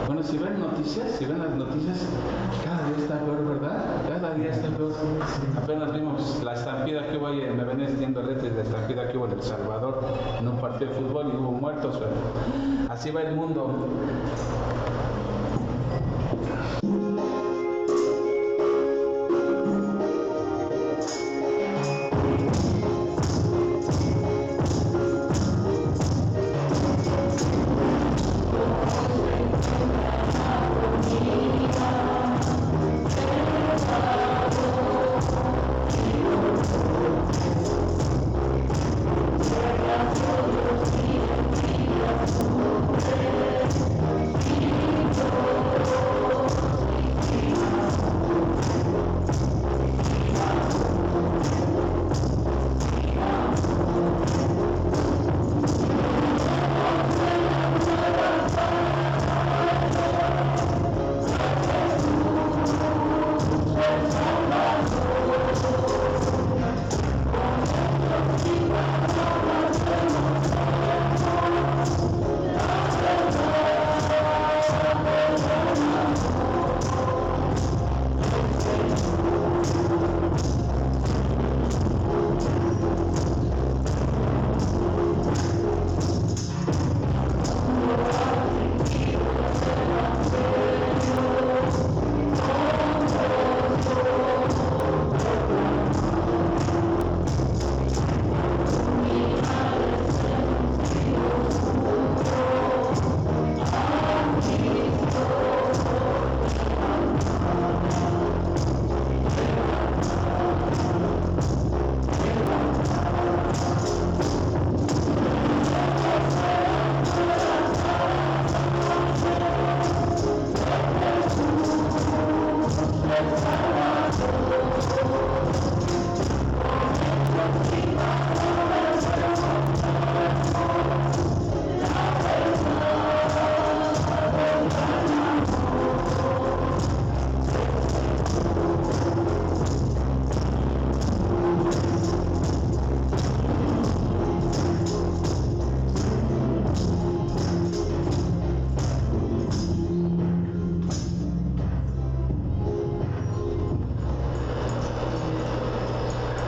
bueno, si ven las noticias, cada día está peor, ¿verdad? Cada día está peor. Apenas vimos la estampida que hubo ahí, me venía siguiendo letras, la estampida que hubo en El Salvador, en un partido de fútbol y hubo muertos, pero así va el mundo.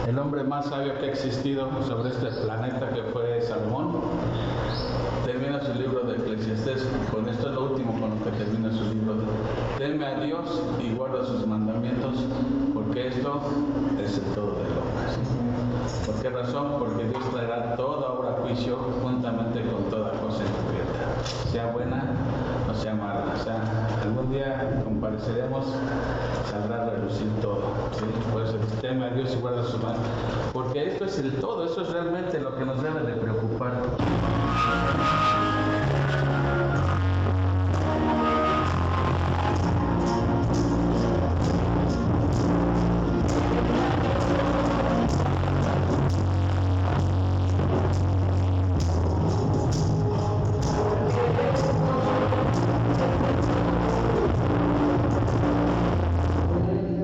El hombre más sabio que ha existido sobre este planeta, que fue Salomón, termina su libro de Eclesiastés. Con esto es lo último con lo que termina su libro. Teme a Dios y guarda sus mandamientos, porque esto es el todo del hombre. ¿Por qué razón? Porque Dios traerá toda obra a juicio juntamente con toda cosa encubierta, sea buena o sea mala. O sea, algún día compareceremos, saldrá a relucir todo, ¿sí? Por eso teme a Dios y guarda sus mandamientos, porque esto es el todo, eso es realmente lo que nos debe de preocupar.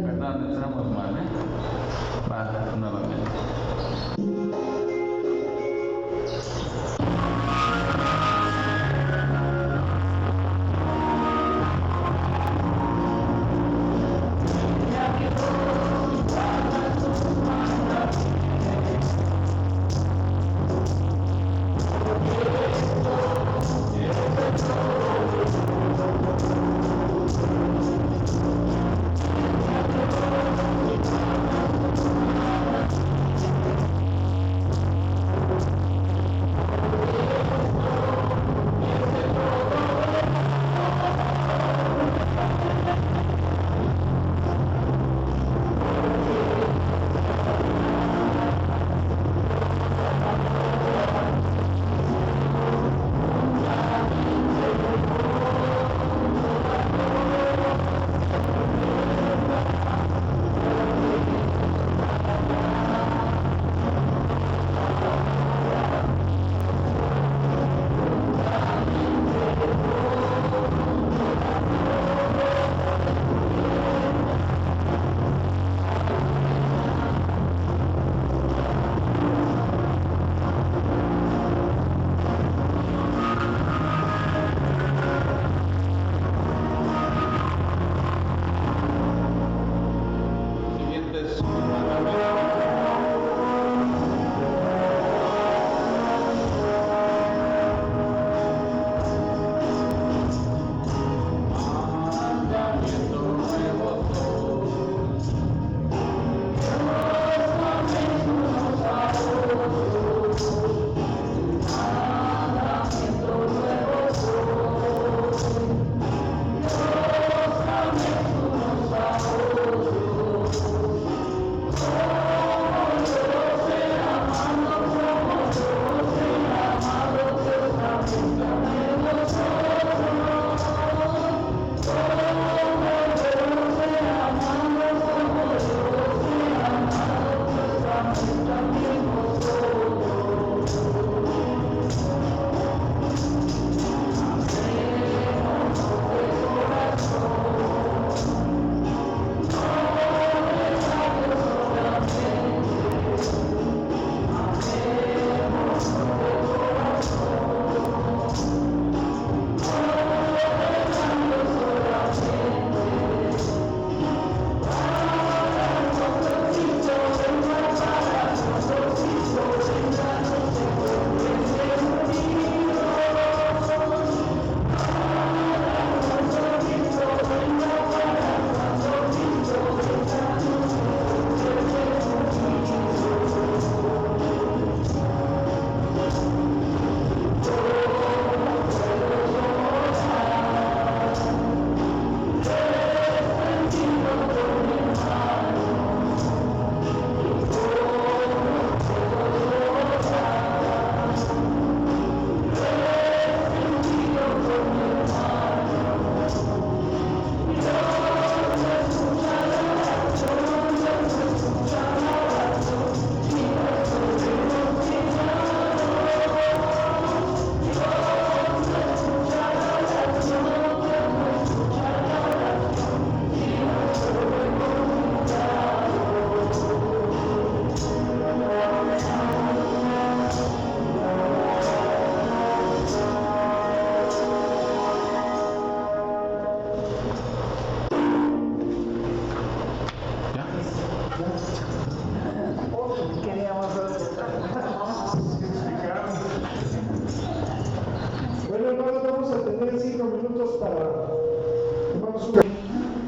Perdón, entramos mal, Va, nuevamente.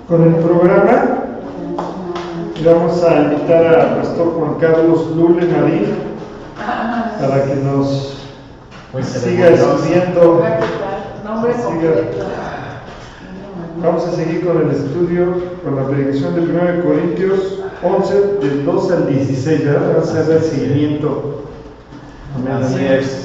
Con el programa y vamos a invitar al pastor Juan Carlos Lule Marín para que nos siga estudiando. Vamos a seguir con el estudio, con la predicación del 1 Corintios 11, del 2 al 16, ¿verdad? Vamos a hacer seguimiento. Así es.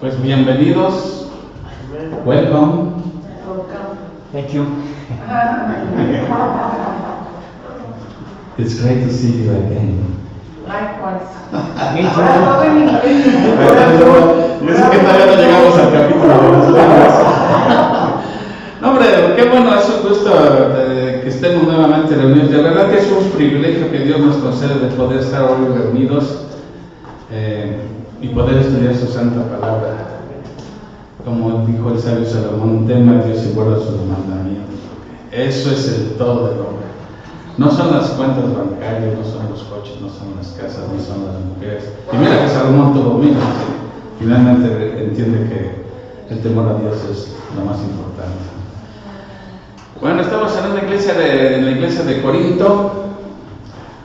Pues bienvenidos. Welcome. Thank you. It's great to see you again. Likewise. Yo sé que todavía no llegamos al capítulo de las lenguas. No, hombre, qué bueno, es un gusto que estemos nuevamente reunidos. De verdad que es un privilegio que Dios nos concede de poder estar hoy reunidos y poder estudiar su santa palabra. Como dijo el sabio Salomón, teme a Dios y guarda sus mandamientos. Eso es el todo del hombre. No son las cuentas bancarias, no son los coches, no son las casas, no son las mujeres. Y mira que Salomón tuvo miles. Finalmente entiende que el temor a Dios es lo más importante. Bueno, estamos en la iglesia de Corinto,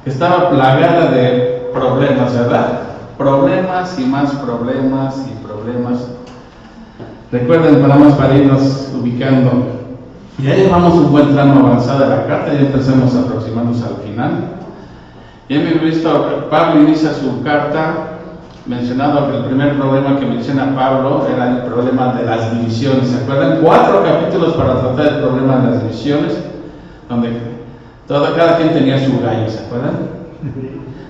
que estaba plagada de problemas, ¿verdad? Problemas y más problemas y problemas. Recuerden, para irnos ubicando. Ya llevamos un buen tramo avanzado de la carta, ya empezamos a aproximarnos al final. Ya hemos visto, Pablo inicia su carta mencionado que el primer problema que menciona Pablo era el problema de las divisiones. ¿Se acuerdan? 4 capítulos para tratar el problema de las divisiones, donde cada quien tenía su gallo, ¿se acuerdan?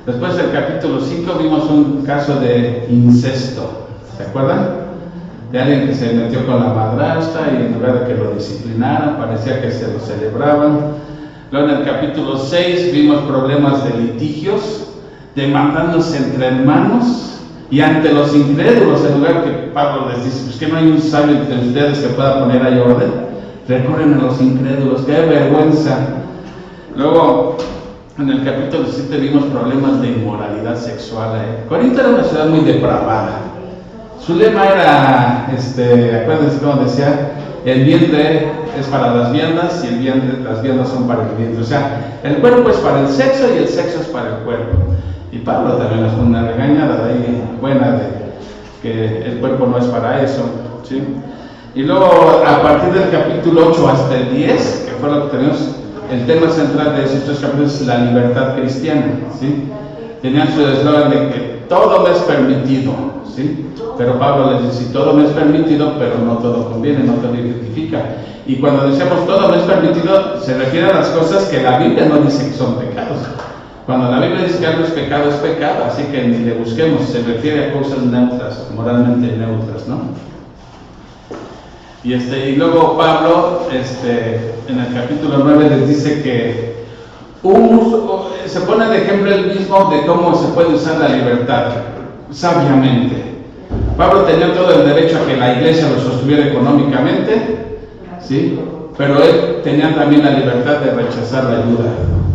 Después del capítulo 5 vimos un caso de incesto, ¿se acuerdan? De alguien que se metió con la madrastra y en lugar de que lo disciplinaran, parecía que se lo celebraban. Luego en el capítulo 6 vimos problemas de litigios, demandándose entre hermanos y ante los incrédulos, en lugar que Pablo les dice, pues que no hay un sabio entre ustedes que pueda poner ahí orden, recurren a los incrédulos, qué vergüenza. Luego en el capítulo 7 vimos problemas de inmoralidad sexual. Corinto era una ciudad muy depravada. Su lema era, acuérdense cómo decía, el vientre es para las viandas y las viandas son para el vientre. O sea, el cuerpo es para el sexo y el sexo es para el cuerpo. Y Pablo también nos pone una regañada de ahí buena de que el cuerpo no es para eso, ¿sí? Y luego a partir del capítulo 8 hasta el 10, que fue lo que tenemos, el tema central de esos 3 capítulos es la libertad cristiana, ¿sí? Tenían su eslogan de que todo me es permitido, ¿sí? Pero Pablo les dice, todo me es permitido, pero no todo conviene, no todo identifica. Y cuando decimos todo me es permitido, se refiere a las cosas que la Biblia no dice que son pecados. Cuando la Biblia dice que algo es pecado, así que ni le busquemos, se refiere a cosas neutras, moralmente neutras, ¿no? Y luego Pablo, en el capítulo 9 les dice que se pone de ejemplo él mismo de cómo se puede usar la libertad sabiamente. Pablo tenía todo el derecho a que la iglesia lo sostuviera económicamente, ¿sí? Pero él tenía también la libertad de rechazar la ayuda,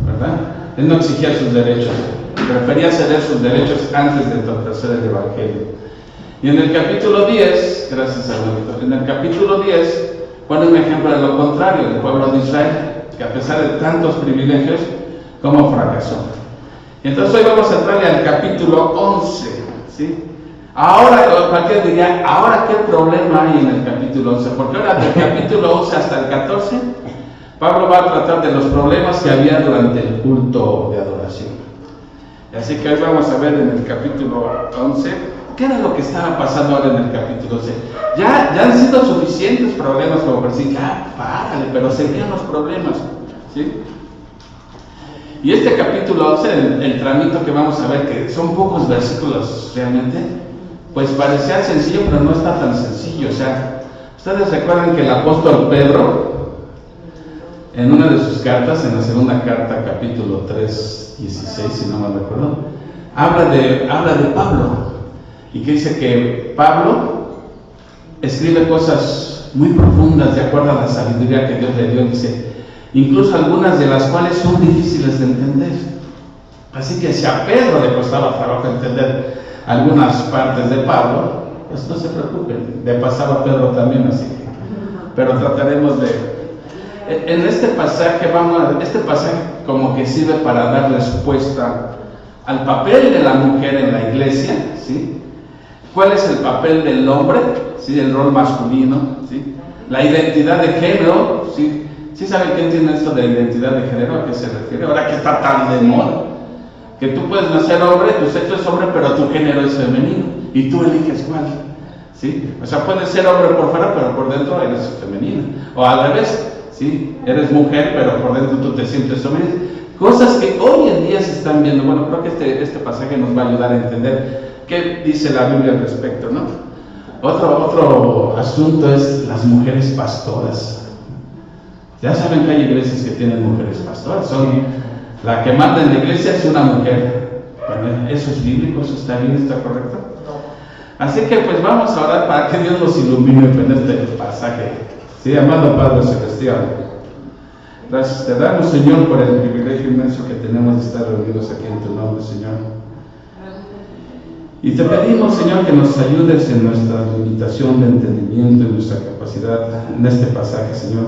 ¿verdad? Él no exigía sus derechos, prefería ceder sus derechos antes de entorpecer el evangelio. Y en el capítulo 10, gracias a en el capítulo 10 pone un ejemplo de lo contrario, del pueblo de Israel, que a pesar de tantos privilegios, cómo fracasó. Y entonces hoy vamos a entrarle al capítulo 11, ¿sí? Ahora, cualquiera diría, ¿ahora qué problema hay en el capítulo 11? Porque ahora del capítulo 11 hasta el 14, Pablo va a tratar de los problemas que había durante el culto de adoración. Así que hoy vamos a ver en el capítulo 11, ¿qué era lo que estaba pasando ahora en el capítulo 11? Ya han sido suficientes problemas como para decir, ya, párale, pero seguían los problemas, ¿sí? Y este capítulo 11, el tramito que vamos a ver, que son pocos versículos realmente, pues parecía sencillo, pero no está tan sencillo. O sea, ustedes recuerdan que el apóstol Pedro, en una de sus cartas, en la segunda carta, capítulo 3, 16, si no mal recuerdo, habla de Pablo. y que dice que Pablo escribe cosas muy profundas de acuerdo a la sabiduría que Dios le dio, dice, incluso algunas de las cuales son difíciles de entender. Así que si a Pedro le costaba trabajo entender algunas partes de Pablo, pues no se preocupen, le pasaba a Pedro también, así que, pero trataremos en este pasaje, este pasaje como que sirve para dar respuesta al papel de la mujer en la iglesia, ¿sí? ¿Cuál es el papel del hombre? ¿Sí? El rol masculino, ¿sí? La identidad de género, ¿sí? ¿Sí saben qué entiende esto de identidad de género? ¿A qué se refiere? Ahora que está tan de moda, que tú puedes nacer hombre, tu sexo es hombre, pero tu género es femenino, y tú eliges cuál, ¿sí? O sea, puedes ser hombre por fuera, pero por dentro eres femenino, o al revés, ¿sí? Eres mujer, pero por dentro tú te sientes femenino. Cosas que hoy en día se están viendo. Bueno, creo que este pasaje nos va a ayudar a entender qué dice la Biblia al respecto, ¿no? Otro asunto es las mujeres pastoras. Ya saben que hay iglesias que tienen mujeres pastoras. La que manda en la iglesia es una mujer. Bueno, ¿eso es bíblico? ¿Eso está bien? ¿Está correcto? Así que pues vamos a orar para que Dios nos ilumine en este pasaje. Sí, amado Padre Celestial, gracias te damos, Señor, por el privilegio inmenso que tenemos de estar reunidos aquí en tu nombre, Señor. Y te pedimos, Señor, que nos ayudes en nuestra limitación de entendimiento, en nuestra capacidad en este pasaje, Señor.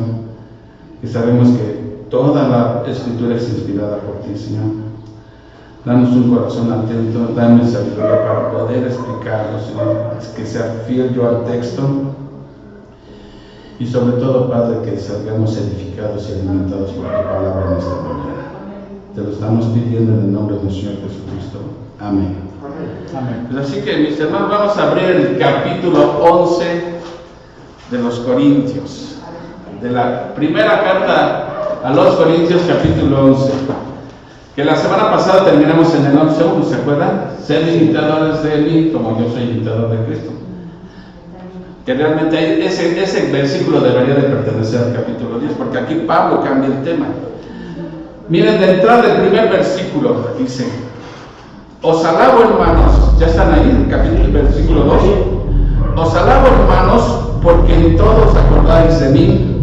Y sabemos que toda la Escritura es inspirada por ti, Señor. Danos un corazón atento, dame sabiduría para poder explicarlo, Señor, que sea fiel yo al texto. Y sobre todo, Padre, que salgamos edificados y alimentados por tu palabra en esta mañana. Te lo estamos pidiendo en el nombre de nuestro Señor Jesucristo. Amén. Amén. Pues así que, mis hermanos, vamos a abrir el capítulo 11 de los Corintios. De la primera carta a los Corintios, capítulo 11. Que la semana pasada terminamos en el 11:1, ¿se acuerdan? Sed imitadores de mí, como yo soy imitador de Cristo. Que realmente ese versículo debería de pertenecer al capítulo 10, porque aquí Pablo cambia el tema. Miren, de entrada del primer versículo dice: os alabo, hermanos, ya están ahí en el capítulo, versículo 2. Os alabo, hermanos, porque en todo os acordáis de mí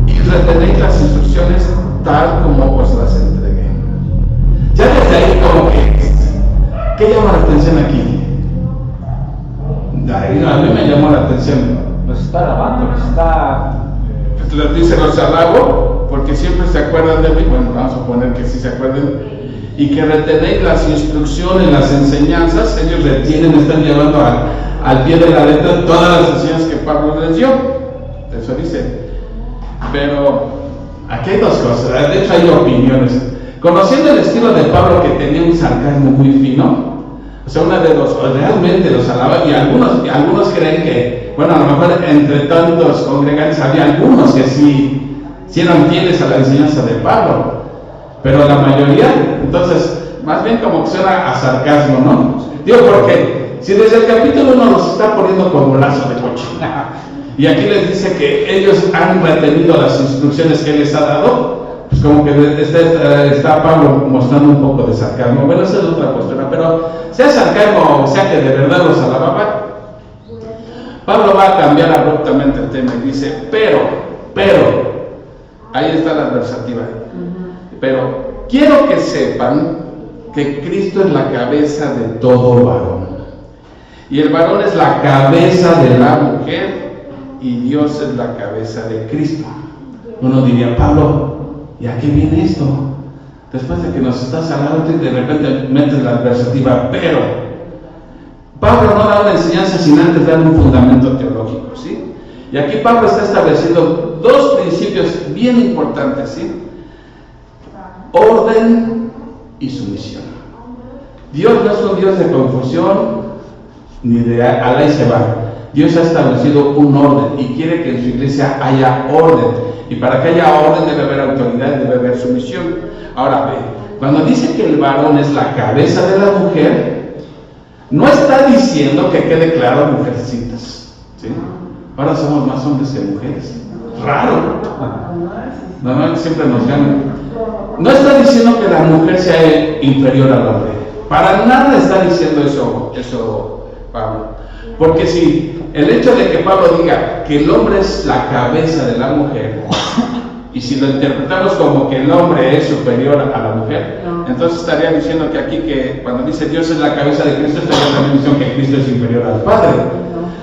y retenéis las instrucciones tal como os las entregué. Ya desde ahí como que, ¿qué llama la atención aquí? A mí me llamó la atención. Nos está alabando, nos está... Les dice, los alabo porque siempre se acuerdan de mí. Bueno, vamos a suponer que sí se acuerden. Y que retenéis las instrucciones, las enseñanzas. Ellos retienen, están llevando al pie de la letra todas las enseñanzas que Pablo les dio. Eso dice. Pero aquí hay dos cosas. De hecho hay opiniones. Conociendo el estilo de Pablo, que tenía un sarcasmo muy fino, o sea, realmente los alaba, y algunos creen que, bueno, a lo mejor entre tantos congregantes había algunos que sí eran fieles a la enseñanza de Pablo, pero la mayoría, entonces, más bien como que suena a sarcasmo, ¿no? Digo, porque si desde el capítulo 1 los está poniendo como lazo de cochina, y aquí les dice que ellos han retenido las instrucciones que él les ha dado, pues como que está Pablo mostrando un poco de sarcasmo. Bueno, esa es otra postura, pero sea sarcasmo o sea que de verdad los alababa, Pablo va a cambiar abruptamente el tema y dice, pero, ahí está la adversativa, pero quiero que sepan que Cristo es la cabeza de todo varón, y el varón es la cabeza de la mujer, y Dios es la cabeza de Cristo. Uno diría, Pablo, ¿y a qué viene esto? Después de que nos estás hablando y de repente metes la adversativa, pero Pablo no da una enseñanza sin antes dar un fundamento teológico, ¿sí? Y aquí Pablo está estableciendo dos principios bien importantes, ¿sí? Orden y sumisión. Dios no es un Dios de confusión ni de alá y se va. Dios ha establecido un orden y quiere que en su iglesia haya orden. Y para que haya orden debe haber autoridad, debe haber sumisión. Ahora ve, cuando dice que el varón es la cabeza de la mujer, no está diciendo que quede claro mujercitas, ¿sí? Ahora somos más hombres que mujeres. Raro. Normalmente siempre nos ganan. No está diciendo que la mujer sea inferior al hombre. Para nada está diciendo eso Pablo. Porque si el hecho de que Pablo diga que el hombre es la cabeza de la mujer, y si lo interpretamos como que el hombre es superior a la mujer, entonces estaría diciendo que aquí, que cuando dice Dios es la cabeza de Cristo, estaría también diciendo que Cristo es inferior al Padre,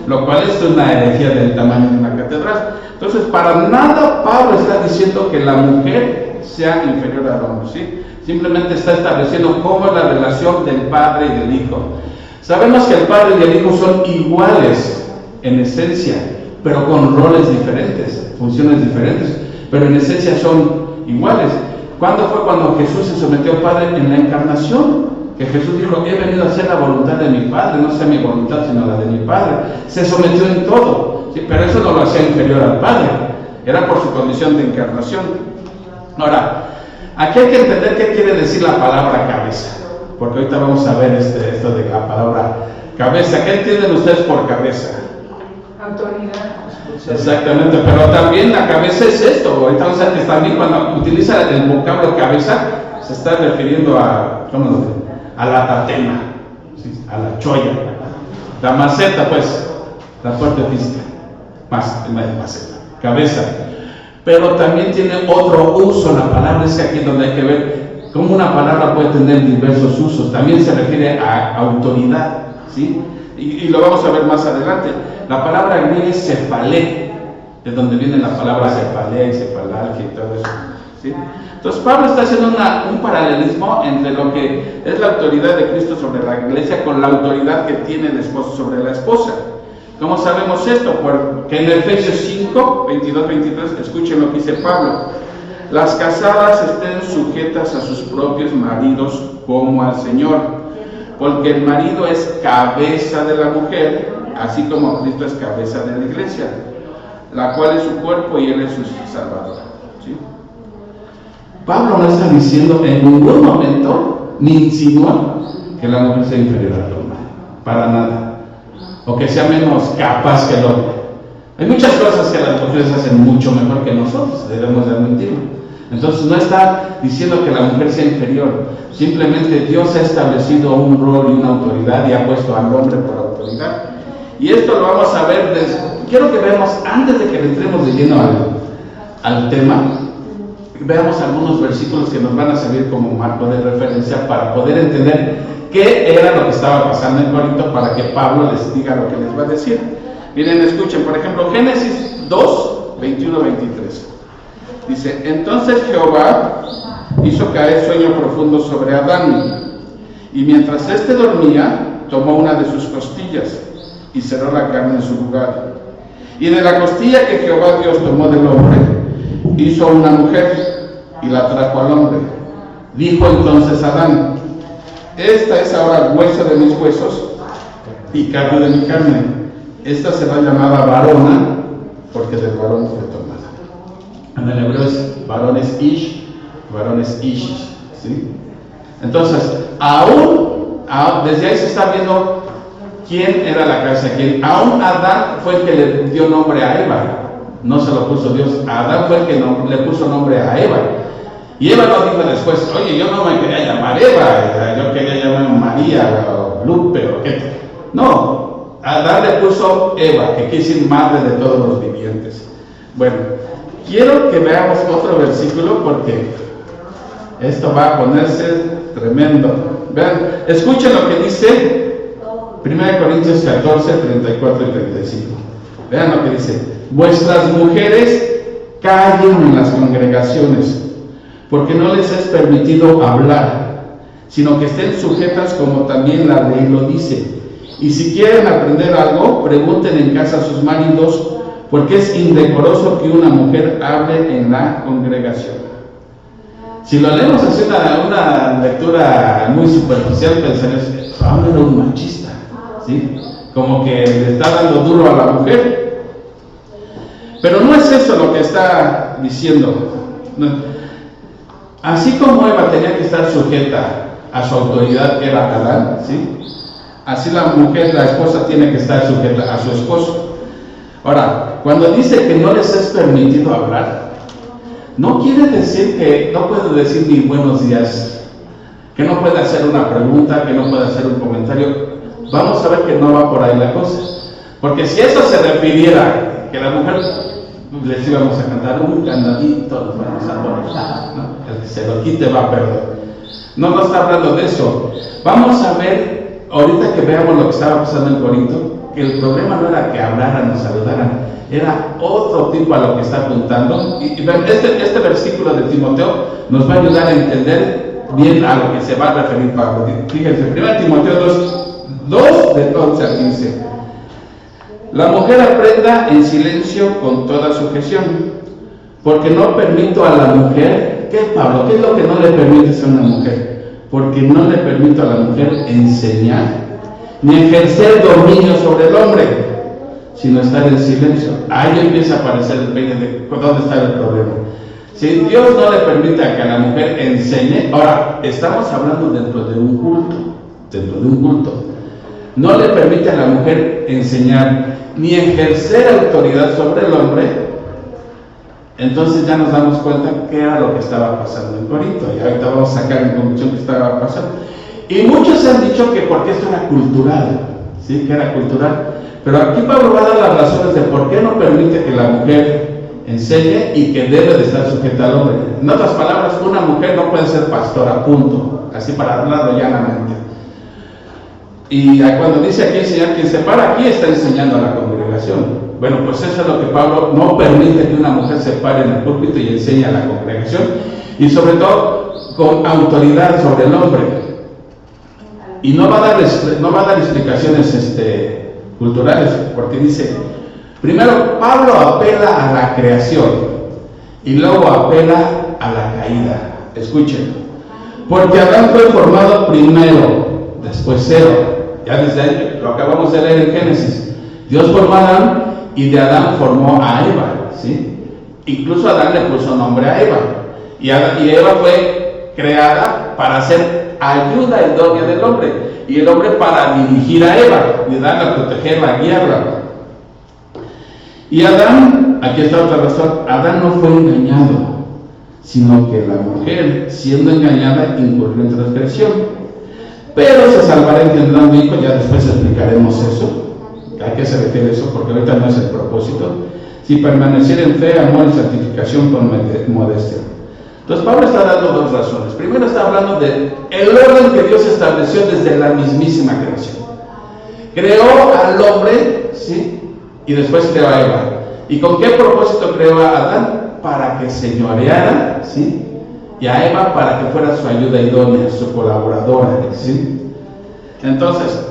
lo cual es una herejía del tamaño de una catedral. Entonces, para nada Pablo está diciendo que la mujer sea inferior al hombre, ¿sí? Simplemente está estableciendo cómo es la relación del Padre y del Hijo. Sabemos que el Padre y el Hijo son iguales en esencia, pero con roles diferentes, funciones diferentes, pero en esencia son iguales. ¿Cuándo fue cuando Jesús se sometió al Padre? En la encarnación, que Jesús dijo: he venido a hacer la voluntad de mi Padre, no sea mi voluntad sino la de mi Padre. Se sometió en todo, ¿sí? Pero eso no lo hacía inferior al Padre, era por su condición de encarnación. Ahora, aquí hay que entender qué quiere decir la palabra cabeza, porque ahorita vamos a ver esto de la palabra cabeza. ¿Qué entienden ustedes por cabeza? Autoridad. Exactamente, pero también la cabeza es esto. Ahorita vamos a ver que también cuando utiliza el vocablo cabeza, se está refiriendo a la tatema, ¿sí? A la cholla, la maceta, pues, la parte física, maceta, cabeza. Pero también tiene otro uso la palabra, es aquí donde hay que ver cómo una palabra puede tener diversos usos. También se refiere a autoridad, ¿sí? Y lo vamos a ver más adelante. La palabra griega es cefalé, de donde viene la palabra cefalea y cefalalgia y todo eso, ¿sí? Entonces Pablo está haciendo un paralelismo entre lo que es la autoridad de Cristo sobre la iglesia con la autoridad que tiene el esposo sobre la esposa. ¿Cómo sabemos esto? Porque en Efesios 5, 22, 23, escuchen lo que dice Pablo: las casadas estén sujetas a sus propios maridos como al Señor, porque el marido es cabeza de la mujer, así como Cristo es cabeza de la iglesia, la cual es su cuerpo y Él es su Salvador, ¿sí? Pablo no está diciendo en ningún momento, ni insinúa, que la mujer sea inferior al hombre, para nada, o que sea menos capaz que el hombre. Hay muchas cosas que las mujeres hacen mucho mejor que nosotros, debemos de admitirlo. Entonces no está diciendo que la mujer sea inferior, simplemente Dios ha establecido un rol y una autoridad y ha puesto al hombre por autoridad. Y esto lo vamos a ver quiero que veamos, antes de que entremos de lleno al tema, veamos algunos versículos que nos van a servir como marco de referencia para poder entender qué era lo que estaba pasando en Corinto, para que Pablo les diga lo que les va a decir. Miren, escuchen, por ejemplo, Génesis 2, 21, 23. Dice: entonces Jehová hizo caer sueño profundo sobre Adán, y mientras éste dormía, tomó una de sus costillas y cerró la carne en su lugar. Y de la costilla que Jehová Dios tomó del hombre, hizo una mujer y la trajo al hombre. Dijo entonces Adán: esta es ahora hueso de mis huesos y carne de mi carne. Esta será llamada varona, porque del varón fue tomada. En el hebreo es varones ish, ¿sí? Entonces, desde ahí se está viendo quién era la cabeza de quién. Aún Adán fue el que le dio nombre a Eva, no se lo puso Dios. Adán fue el que le puso nombre a Eva. Y Eva no dijo después: oye, yo no me quería llamar Eva, yo quería llamarme María o Lupe o qué. No, Adán le puso Eva, que quiere decir madre de todos los vivientes. Bueno, quiero que veamos otro versículo porque esto va a ponerse tremendo. Vean, escuchen lo que dice 1 Corintios 14, 34 y 35. Vean lo que dice: vuestras mujeres callen en las congregaciones, porque no les es permitido hablar, sino que estén sujetas como también la ley lo dice. Y si quieren aprender algo, pregunten en casa a sus maridos, porque es indecoroso que una mujer hable en la congregación. Si lo leemos así una lectura muy superficial, pensaremos: Pablo era un machista, ¿sí? Como que le está dando duro a la mujer. Pero no es eso lo que está diciendo. No. Así como Eva tenía que estar sujeta a su autoridad, que era Adán, ¿sí? Así la mujer, la esposa, tiene que estar sujeta a su esposo. Ahora, cuando dice que no les es permitido hablar, no quiere decir que no puede decir ni buenos días, que no puede hacer una pregunta, que no puede hacer un comentario. vamos a ver que no va por ahí la cosa. Porque si eso se refiriera que la mujer, les íbamos a cantar un candadito, nos vamos a poner, ¿no? El que se lo quite va a perder. No está hablando de eso. Vamos a ver, ahorita que veamos lo que estaba pasando en Corinto, que el problema no era que hablaran o saludaran, era otro tipo a lo que está apuntando. Y este versículo de Timoteo nos va a ayudar a entender bien a lo que se va a referir Pablo. Fíjense, 1 Timoteo 2, del 11 al 15. La mujer aprenda en silencio con toda sujeción, porque no permito a la mujer, ¿qué es Pablo? ¿Qué es lo que no le permite a una mujer? Porque no le permito a la mujer enseñar, ni ejercer dominio sobre el hombre, sino estar en silencio. Ahí empieza a aparecer el peine de dónde está el problema. Si Dios no le permite a que la mujer enseñe, ahora, estamos hablando dentro de un culto, no le permite a la mujer enseñar, ni ejercer autoridad sobre el hombre, entonces ya nos damos cuenta qué era lo que estaba pasando en Corinto, y ahorita vamos a sacar en conclusión qué estaba pasando. Y muchos han dicho que porque esto era cultural, ¿sí? Que era cultural, pero aquí Pablo va a dar las razones de por qué no permite que la mujer enseñe y que debe de estar sujeta al hombre. En otras palabras, una mujer no puede ser pastora, punto, así para hablarlo llanamente. Y cuando dice aquí enseñar, quien se para aquí está enseñando a la congregación. Bueno, pues eso es lo que Pablo no permite, que una mujer se pare en el púlpito y enseñe a la congregación, y sobre todo con autoridad sobre el hombre. Y no va a dar explicaciones culturales, porque dice, primero Pablo apela a la creación y luego apela a la caída. Escuchen, porque Adán fue formado primero, después cero. Ya desde ahí, lo acabamos de leer en Génesis. Dios formó a Adán y de Adán formó a Eva, ¿sí? Incluso Adán le puso nombre a Eva. Y Eva fue creada para ser ayuda idónea del hombre. Y el hombre para dirigir a Eva, ayudarla, protegerla, guiarla. Y Adán, aquí está otra razón, Adán no fue engañado, sino que la mujer, siendo engañada, incurrió en transgresión. Pero se salvará y tendrá un hijo, ya después explicaremos eso. ¿A qué se refiere eso? Porque ahorita no es el propósito. Si permanecer en fe, amor y santificación con modestia. Entonces Pablo está dando dos razones. Primero está hablando del orden que Dios estableció desde la mismísima creación. Creó al hombre, ¿sí? Y después creó a Eva. ¿Y con qué propósito creó a Adán? Para que señoreara, ¿sí? Y a Eva para que fuera su ayuda idónea, su colaboradora, ¿sí? Entonces,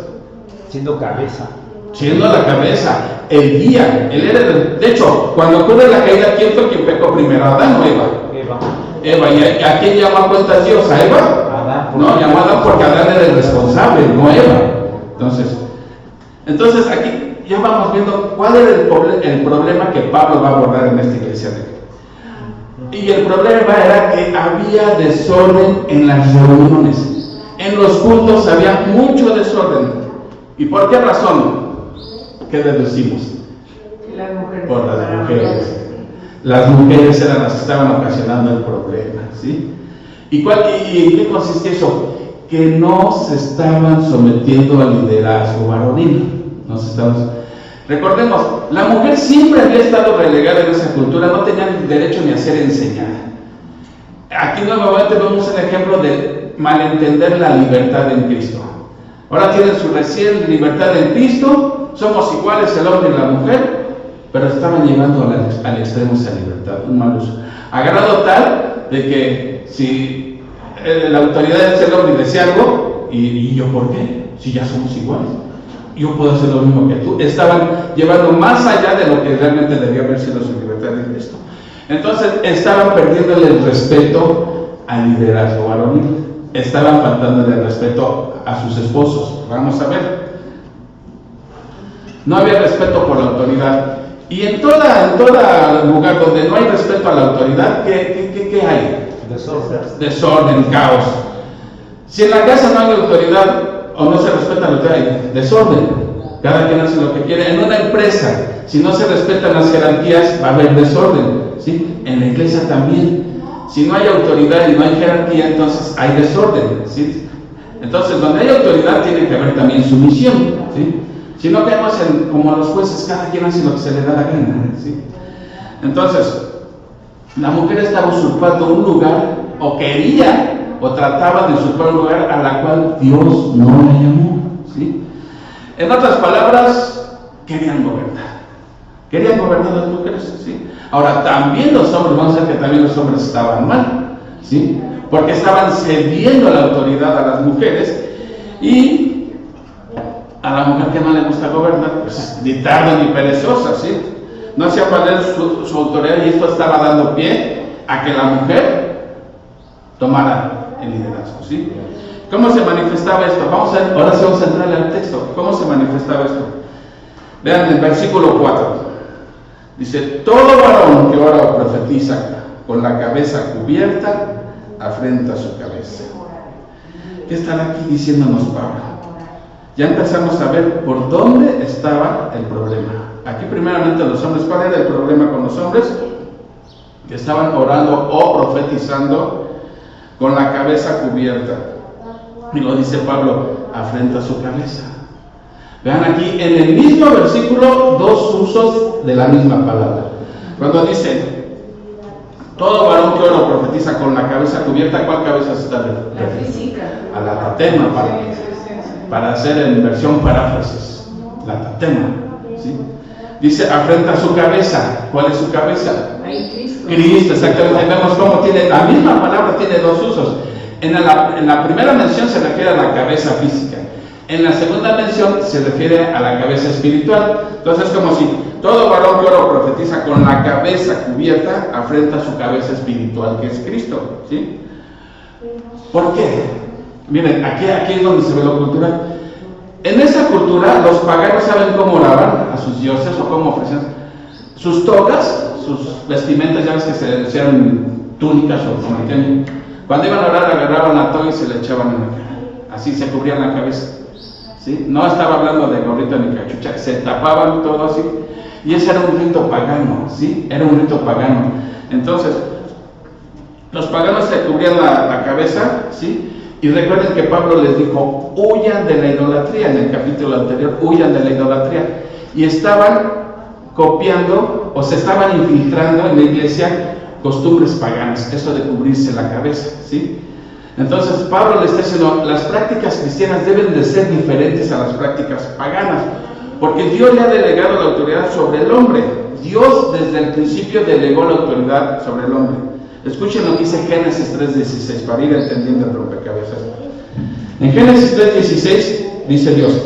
siendo cabeza. Siendo la cabeza, el guía, él era de hecho, cuando ocurre la caída, ¿quién fue quien pecó primero? ¿Adán o Eva? Eva. ¿Y a quién llamó a cuentas Dios? ¿A Eva? Adán. No, llamó a Adán porque Adán era el responsable, no Eva. Entonces aquí ya vamos viendo cuál era el problema que Pablo va a abordar en esta iglesia. Y el problema era que había desorden en las reuniones. En los cultos había mucho desorden. ¿Y por qué razón? ¿Qué deducimos? Por las mujeres. Las mujeres eran las que estaban ocasionando el problema, ¿sí? ¿Y en qué consiste eso? Que no se estaban sometiendo al liderazgo varonil. Recordemos, la mujer siempre había estado relegada en esa cultura, no tenía derecho ni a ser enseñada. Aquí nuevamente vemos el ejemplo de malentender la libertad en Cristo. Ahora tienen su recién libertad en Cristo, somos iguales el hombre y la mujer, pero estaban llevando al extremo esa libertad, un mal uso. A grado tal de que si la autoridad es el hombre y decía algo, ¿y yo por qué? Si ya somos iguales. Yo puedo hacer lo mismo que tú. Estaban llevando más allá de lo que realmente debía haber sido su libertad en Cristo. Entonces estaban perdiéndole el respeto al liderazgo varonil. Estaban faltándole el respeto a sus esposos. Vamos a ver. No había respeto por la autoridad. Y en todo lugar donde no hay respeto a la autoridad, ¿qué hay? Desorden, caos. Si en la casa no hay autoridad o no se respeta la autoridad, hay desorden. Cada quien hace lo que quiere. En una empresa, si no se respetan las jerarquías, va a haber desorden, ¿sí? En la iglesia también. Si no hay autoridad y no hay jerarquía, entonces hay desorden, ¿sí? Entonces, donde hay autoridad tiene que haber también sumisión, ¿sí? Si no caemos como a los jueces, cada quien hace lo que se le da la gana, ¿sí? Entonces, la mujer estaba usurpando un lugar, o quería, o trataba de usurpar un lugar a la cual Dios no la llamó, ¿sí? En otras palabras, querían gobernar a las mujeres, ¿sí? Ahora, también los hombres, vamos a ver que también los hombres estaban mal, ¿sí? Porque estaban cediendo la autoridad a las mujeres, y a la mujer que no le gusta gobernar, pues ni tarda ni perezosa, ¿sí? No hacía valer su autoridad, y esto estaba dando pie a que la mujer tomara el liderazgo, ¿sí? ¿Cómo se manifestaba esto? Ahora sí vamos a entrar al texto. ¿Cómo se manifestaba esto? Vean el versículo 4. Dice, todo varón que ora o profetiza con la cabeza cubierta, afrenta su cabeza. ¿Qué estará aquí diciéndonos Pablo? Ya empezamos a ver por dónde estaba el problema. Aquí primeramente los hombres, ¿cuál era el problema con los hombres? Que estaban orando o profetizando con la cabeza cubierta. Y lo dice Pablo, afrenta su cabeza. Vean aquí en el mismo versículo dos usos de la misma palabra. Cuando dice, todo varón que ora o profetiza con la cabeza cubierta, ¿a cuál cabeza se está refiriendo? La física. A la tatema, para hacer en versión paráfrasis. La tatema, ¿sí? Dice, afrenta su cabeza. ¿Cuál es su cabeza? Ahí Cristo. Cristo, exactamente. Vemos cómo tiene, la misma palabra tiene dos usos. En la primera mención se refiere a la cabeza física. En la segunda mención se refiere a la cabeza espiritual. Entonces es como si todo varón que ora o profetiza con la cabeza cubierta, afrenta su cabeza espiritual, que es Cristo, ¿sí? ¿Por qué? Miren, aquí es donde se ve lo cultural. En esa cultura, los paganos saben cómo oraban a sus dioses o cómo ofrecían sus togas, sus vestimentas, ya ves que se decían túnicas o como entienden. Cuando iban a orar, agarraban la toga y se la echaban en la cara. Así se cubrían la cabeza, ¿sí? No estaba hablando de gorrito ni cachucha, se tapaban todo así. Y ese era un rito pagano, ¿sí? Era un rito pagano. Entonces, los paganos se cubrían la cabeza, ¿sí? Y recuerden que Pablo les dijo, huyan de la idolatría, en el capítulo anterior, huyan de la idolatría. Y estaban copiando, o se estaban infiltrando en la iglesia costumbres paganas, eso de cubrirse la cabeza, ¿sí? Entonces Pablo le está diciendo, las prácticas cristianas deben de ser diferentes a las prácticas paganas, porque Dios le ha delegado la autoridad sobre el hombre. Dios desde el principio delegó la autoridad sobre el hombre. Escuchen lo que dice Génesis 3:16 para ir entendiendo el rompecabezas. En Génesis 3:16 dice Dios,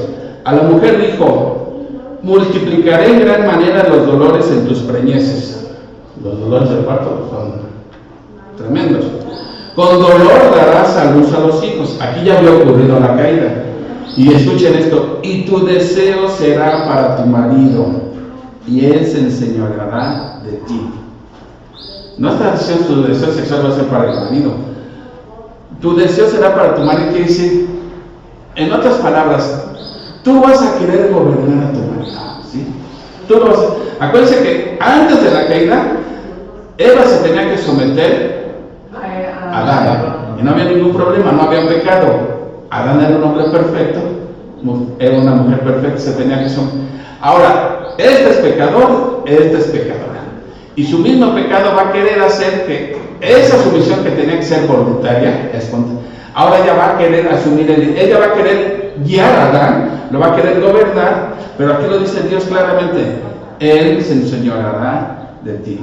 a la mujer dijo, multiplicaré en gran manera los dolores en tus preñeces. Los dolores del parto son tremendos. Con dolor darás a luz a los hijos. Aquí ya había ocurrido la caída. Y escuchen esto, y tu deseo será para tu marido, y él se enseñoreará de ti. No está diciendo tu deseo sexual va a ser para el marido. Tu deseo será para tu marido, quiere decir, en otras palabras, tú vas a querer gobernar a tu marido, ¿sí? Tú lo vas a... Acuérdense que antes de la caída, Eva se tenía que someter a Adán, y no había ningún problema, no había pecado. Adán era un hombre perfecto, era una mujer perfecta, se tenía que someter. Ahora, este es pecador, esta es pecadora. Y su mismo pecado va a querer hacer que esa sumisión que tenía que ser voluntaria, ahora ella va a querer asumir, ella va a querer guiar a Adán, lo va a querer gobernar, pero aquí lo dice Dios claramente, él se enseñoreará de ti.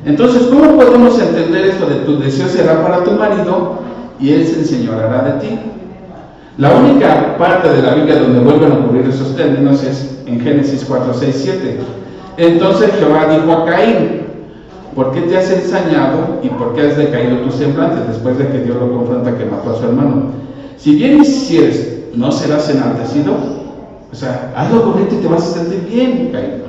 Entonces, ¿cómo podemos entender esto de tu deseo será para tu marido y él se enseñoreará de ti? La única parte de la Biblia donde vuelven a ocurrir esos términos es en Génesis 4:6-7. Entonces Jehová dijo a Caín, ¿por qué te has ensañado y por qué has decaído tu semblante? Después de que Dios lo confronta que mató a su hermano. Si bien hicieres, ¿no serás enaltecido? O sea, haz lo bonito y te vas a sentir bien, Caín.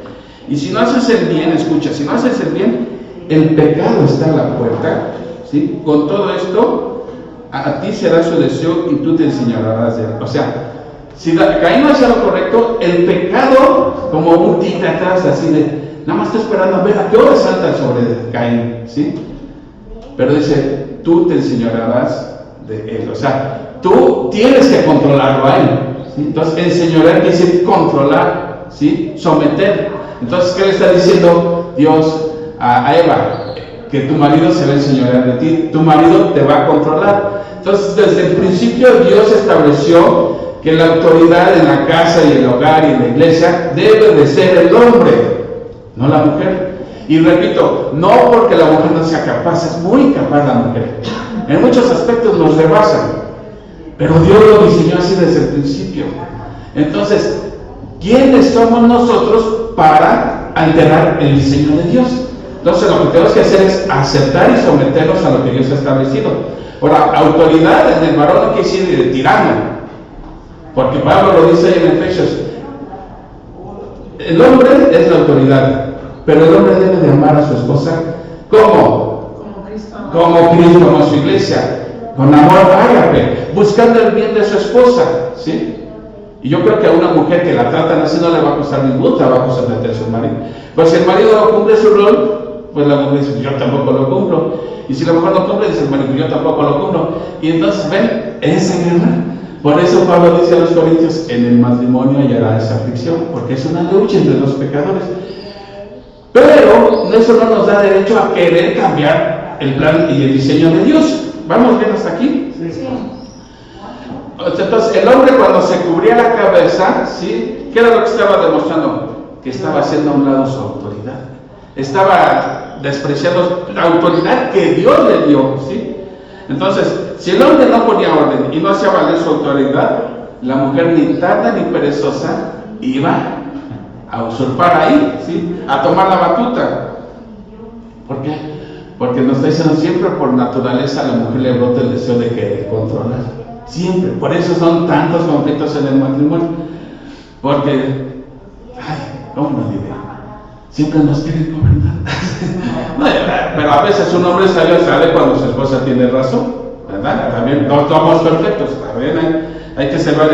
Y si no haces el bien, escucha, si no haces el bien, el pecado está a la puerta, ¿sí? Con todo esto, a ti será su deseo y tú te enseñarás de él. O sea, si Caín no hacía lo correcto, el pecado, como un tigre atrás, así de, nada más está esperando a ver a qué hora salta sobre Caín, ¿sí? Pero dice, tú te enseñarás de él. O sea, tú tienes que controlarlo a él, ¿sí? Entonces, enseñorear quiere decir controlar, ¿sí? Someter. Entonces, ¿qué le está diciendo Dios a Eva? Que tu marido se va a enseñorear de ti, tu marido te va a controlar. Entonces, desde el principio Dios estableció que la autoridad en la casa y el hogar y en la iglesia debe de ser el hombre, no la mujer. Y repito, no porque la mujer no sea capaz, es muy capaz la mujer. En muchos aspectos nos rebasan, pero Dios lo diseñó así desde el principio. Entonces, ¿quiénes somos nosotros para alterar el diseño de Dios? Entonces, lo que tenemos que hacer es aceptar y someternos a lo que Dios ha establecido. Ahora, autoridad en el varón no quiere decir de tirano, porque Pablo lo dice ahí en Efesios. El hombre es la autoridad, pero el hombre debe de amar a su esposa como Cristo. Como su iglesia, con amor ágape, buscando el bien de su esposa, ¿sí? Y yo creo que a una mujer que la tratan así no le va a costar ningún trabajo someter a su marido. Pues si el marido no cumple su rol, pues la mujer dice, yo tampoco lo cumplo. Y si la mujer no cumple, dice el marido, yo tampoco lo cumplo. Y entonces ven esa guerra. Por eso Pablo dice a los corintios, en el matrimonio hallará esa aflicción, porque es una lucha entre los pecadores. Pero eso no nos da derecho a querer cambiar el plan y el diseño de Dios. ¿Vamos bien hasta aquí? Sí. Entonces, el hombre cuando se cubría la cabeza, ¿sí? ¿Qué era lo que estaba demostrando? Que estaba haciendo a un lado su autoridad. Estaba despreciando la autoridad que Dios le dio, ¿sí? Entonces, si el hombre no ponía orden y no hacía valer su autoridad, la mujer ni tarda ni perezosa iba a usurpar ahí, ¿sí? A tomar la batuta. ¿Por qué? Porque nos está diciendo siempre por naturaleza a la mujer le brota el deseo de querer controlar. Siempre. Por eso son tantos conflictos en el matrimonio. Porque, ¿cómo no diré? Siempre nos quieren gobernar. No, pero a veces un hombre sabio sabe cuando su esposa tiene razón, ¿verdad? También no somos perfectos, también hay que salvar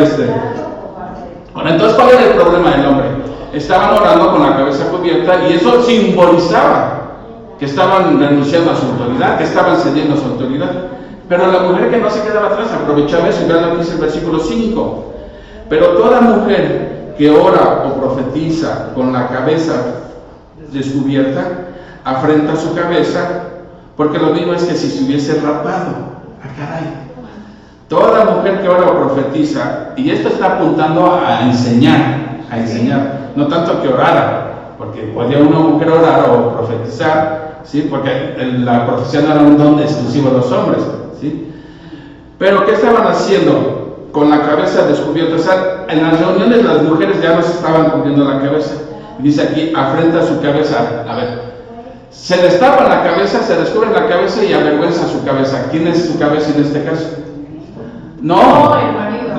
Bueno, entonces, ¿cuál era el problema del hombre? Estaban orando con la cabeza cubierta y eso simbolizaba que estaban renunciando a su autoridad, que estaban cediendo a su autoridad. Pero la mujer que no se quedaba atrás aprovechaba eso, y vean lo que dice el versículo 5. Pero toda mujer que ora o profetiza con la cabeza descubierta, afrenta su cabeza, porque lo mismo es que si se hubiese rapado. Caray. Toda mujer que ora o profetiza, y esto está apuntando a enseñar, no tanto que orara, porque podía una mujer orar o profetizar, ¿sí? Porque la profecía no era un don exclusivo de los hombres, ¿sí? Pero ¿qué estaban haciendo con la cabeza descubierta? O sea, en las reuniones las mujeres ya no se estaban cubriendo la cabeza. Dice aquí, afrenta su cabeza. A ver, se destapa la cabeza, se descubre la cabeza y avergüenza su cabeza. ¿Quién es su cabeza en este caso? No,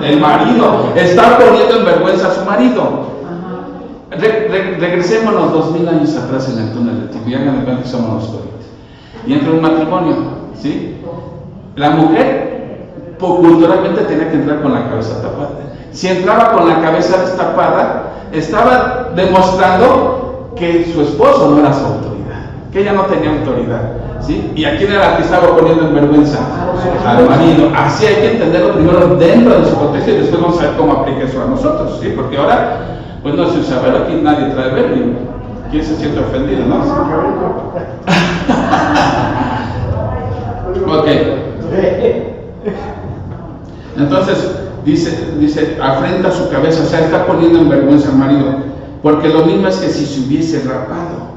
el marido. Está poniendo en vergüenza a su marido. Regresémonos 2000 años atrás en el túnel del tiempo y hagan de cuenta que somos los corintios. Y entra un matrimonio, ¿sí? La mujer culturalmente tenía que entrar con la cabeza tapada. Si entraba con la cabeza destapada, estaba demostrando que su esposo no era su autoridad, que ella no tenía autoridad, ¿sí? ¿Y a quién era la que estaba poniendo en vergüenza? Al marido. Así hay que entenderlo primero dentro de su contexto y después vamos a ver cómo aplica eso a nosotros, ¿sí? Porque ahora, pues no se usa ver, aquí nadie trae ver, ¿quién se siente ofendido, no? Ok. Entonces, dice, afrenta su cabeza, o sea, está poniendo en vergüenza al marido, porque lo mismo es que si se hubiese rapado,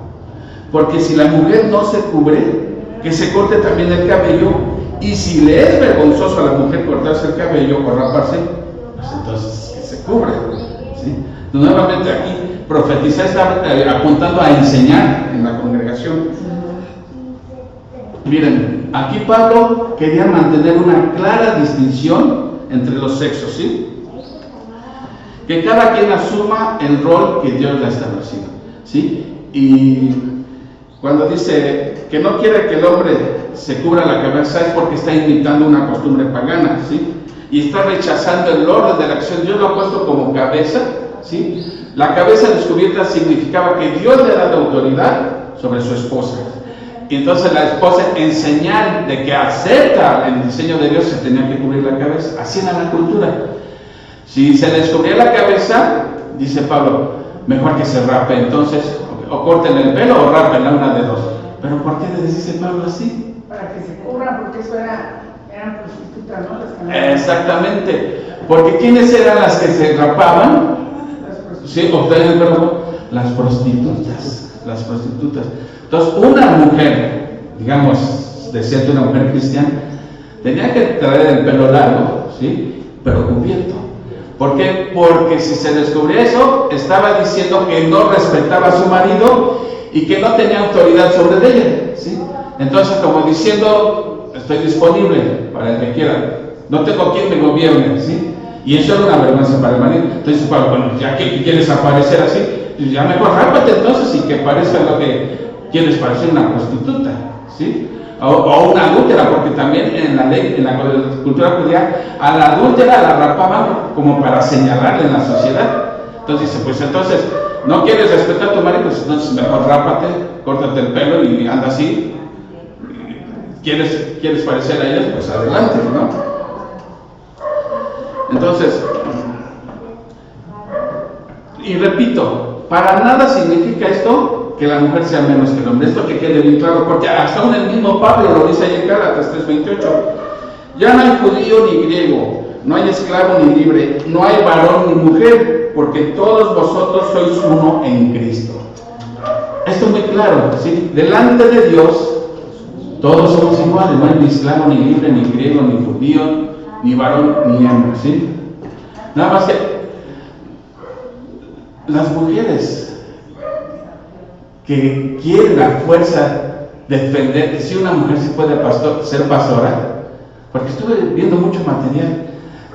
porque si la mujer no se cubre, que se corte también el cabello, y si le es vergonzoso a la mujer cortarse el cabello o raparse, pues entonces que se cubre, ¿sí? Nuevamente aquí, profetizar está apuntando a enseñar en la congregación. Miren, aquí Pablo quería mantener una clara distinción entre los sexos, ¿sí? Que cada quien asuma el rol que Dios le ha establecido, ¿sí? Y cuando dice que no quiere que el hombre se cubra la cabeza es porque está imitando una costumbre pagana, ¿sí? Y está rechazando el orden de la acción. Dios lo ha puesto como cabeza, ¿sí? La cabeza descubierta significaba que Dios le ha dado autoridad sobre su esposa. Y entonces la esposa, en señal de que acepta el diseño de Dios, se tenía que cubrir la cabeza. Así era la cultura. Si se les cubría la cabeza, dice Pablo, mejor que se rape. Entonces, o corten el pelo o rapen, una de dos. ¿Pero por qué les dice Pablo así? Para que se cubran, porque eso eran prostitutas, ¿no? Las que andaban. Exactamente. Porque ¿quiénes eran las que se rapaban? Las prostitutas. Sí, obtener el pelo. Las prostitutas. Las prostitutas. Entonces, una mujer, digamos, decente, una mujer cristiana, tenía que traer el pelo largo, ¿sí? Pero cubierto. ¿Por qué? Porque si se descubría eso, estaba diciendo que no respetaba a su marido y que no tenía autoridad sobre ella, ¿sí? Entonces, como diciendo, estoy disponible para el que quiera, no tengo quien me gobierne, ¿sí? Y eso era una vergüenza para el marido. Entonces, bueno, ya que quieres aparecer así, ya mejor rápate entonces y que parezca lo que quieres parecer, una prostituta, ¿sí? O una adúltera, porque también en la ley, en la cultura judía, a la adúltera la rapaban como para señalarle en la sociedad. Entonces dice, pues entonces, ¿no quieres respetar a tu marido? Pues entonces mejor rápate, córtate el pelo y anda así. ¿Quieres parecer a ellos? Pues adelante, ¿no? Entonces, y repito, para nada significa esto que la mujer sea menos que el hombre. Esto que quede bien claro, porque hasta aún el mismo Pablo lo dice ahí en Gálatas 3:28. Ya no hay judío ni griego, no hay esclavo ni libre, no hay varón ni mujer, porque todos vosotros sois uno en Cristo. Esto es muy claro, ¿sí? Delante de Dios, todos somos iguales, no hay ni esclavo ni libre, ni griego, ni judío, ni varón, ni hembra, ¿sí? Nada más que las mujeres que quieren a fuerza defender, si una mujer sí puede ser pastora, porque estuve viendo mucho material,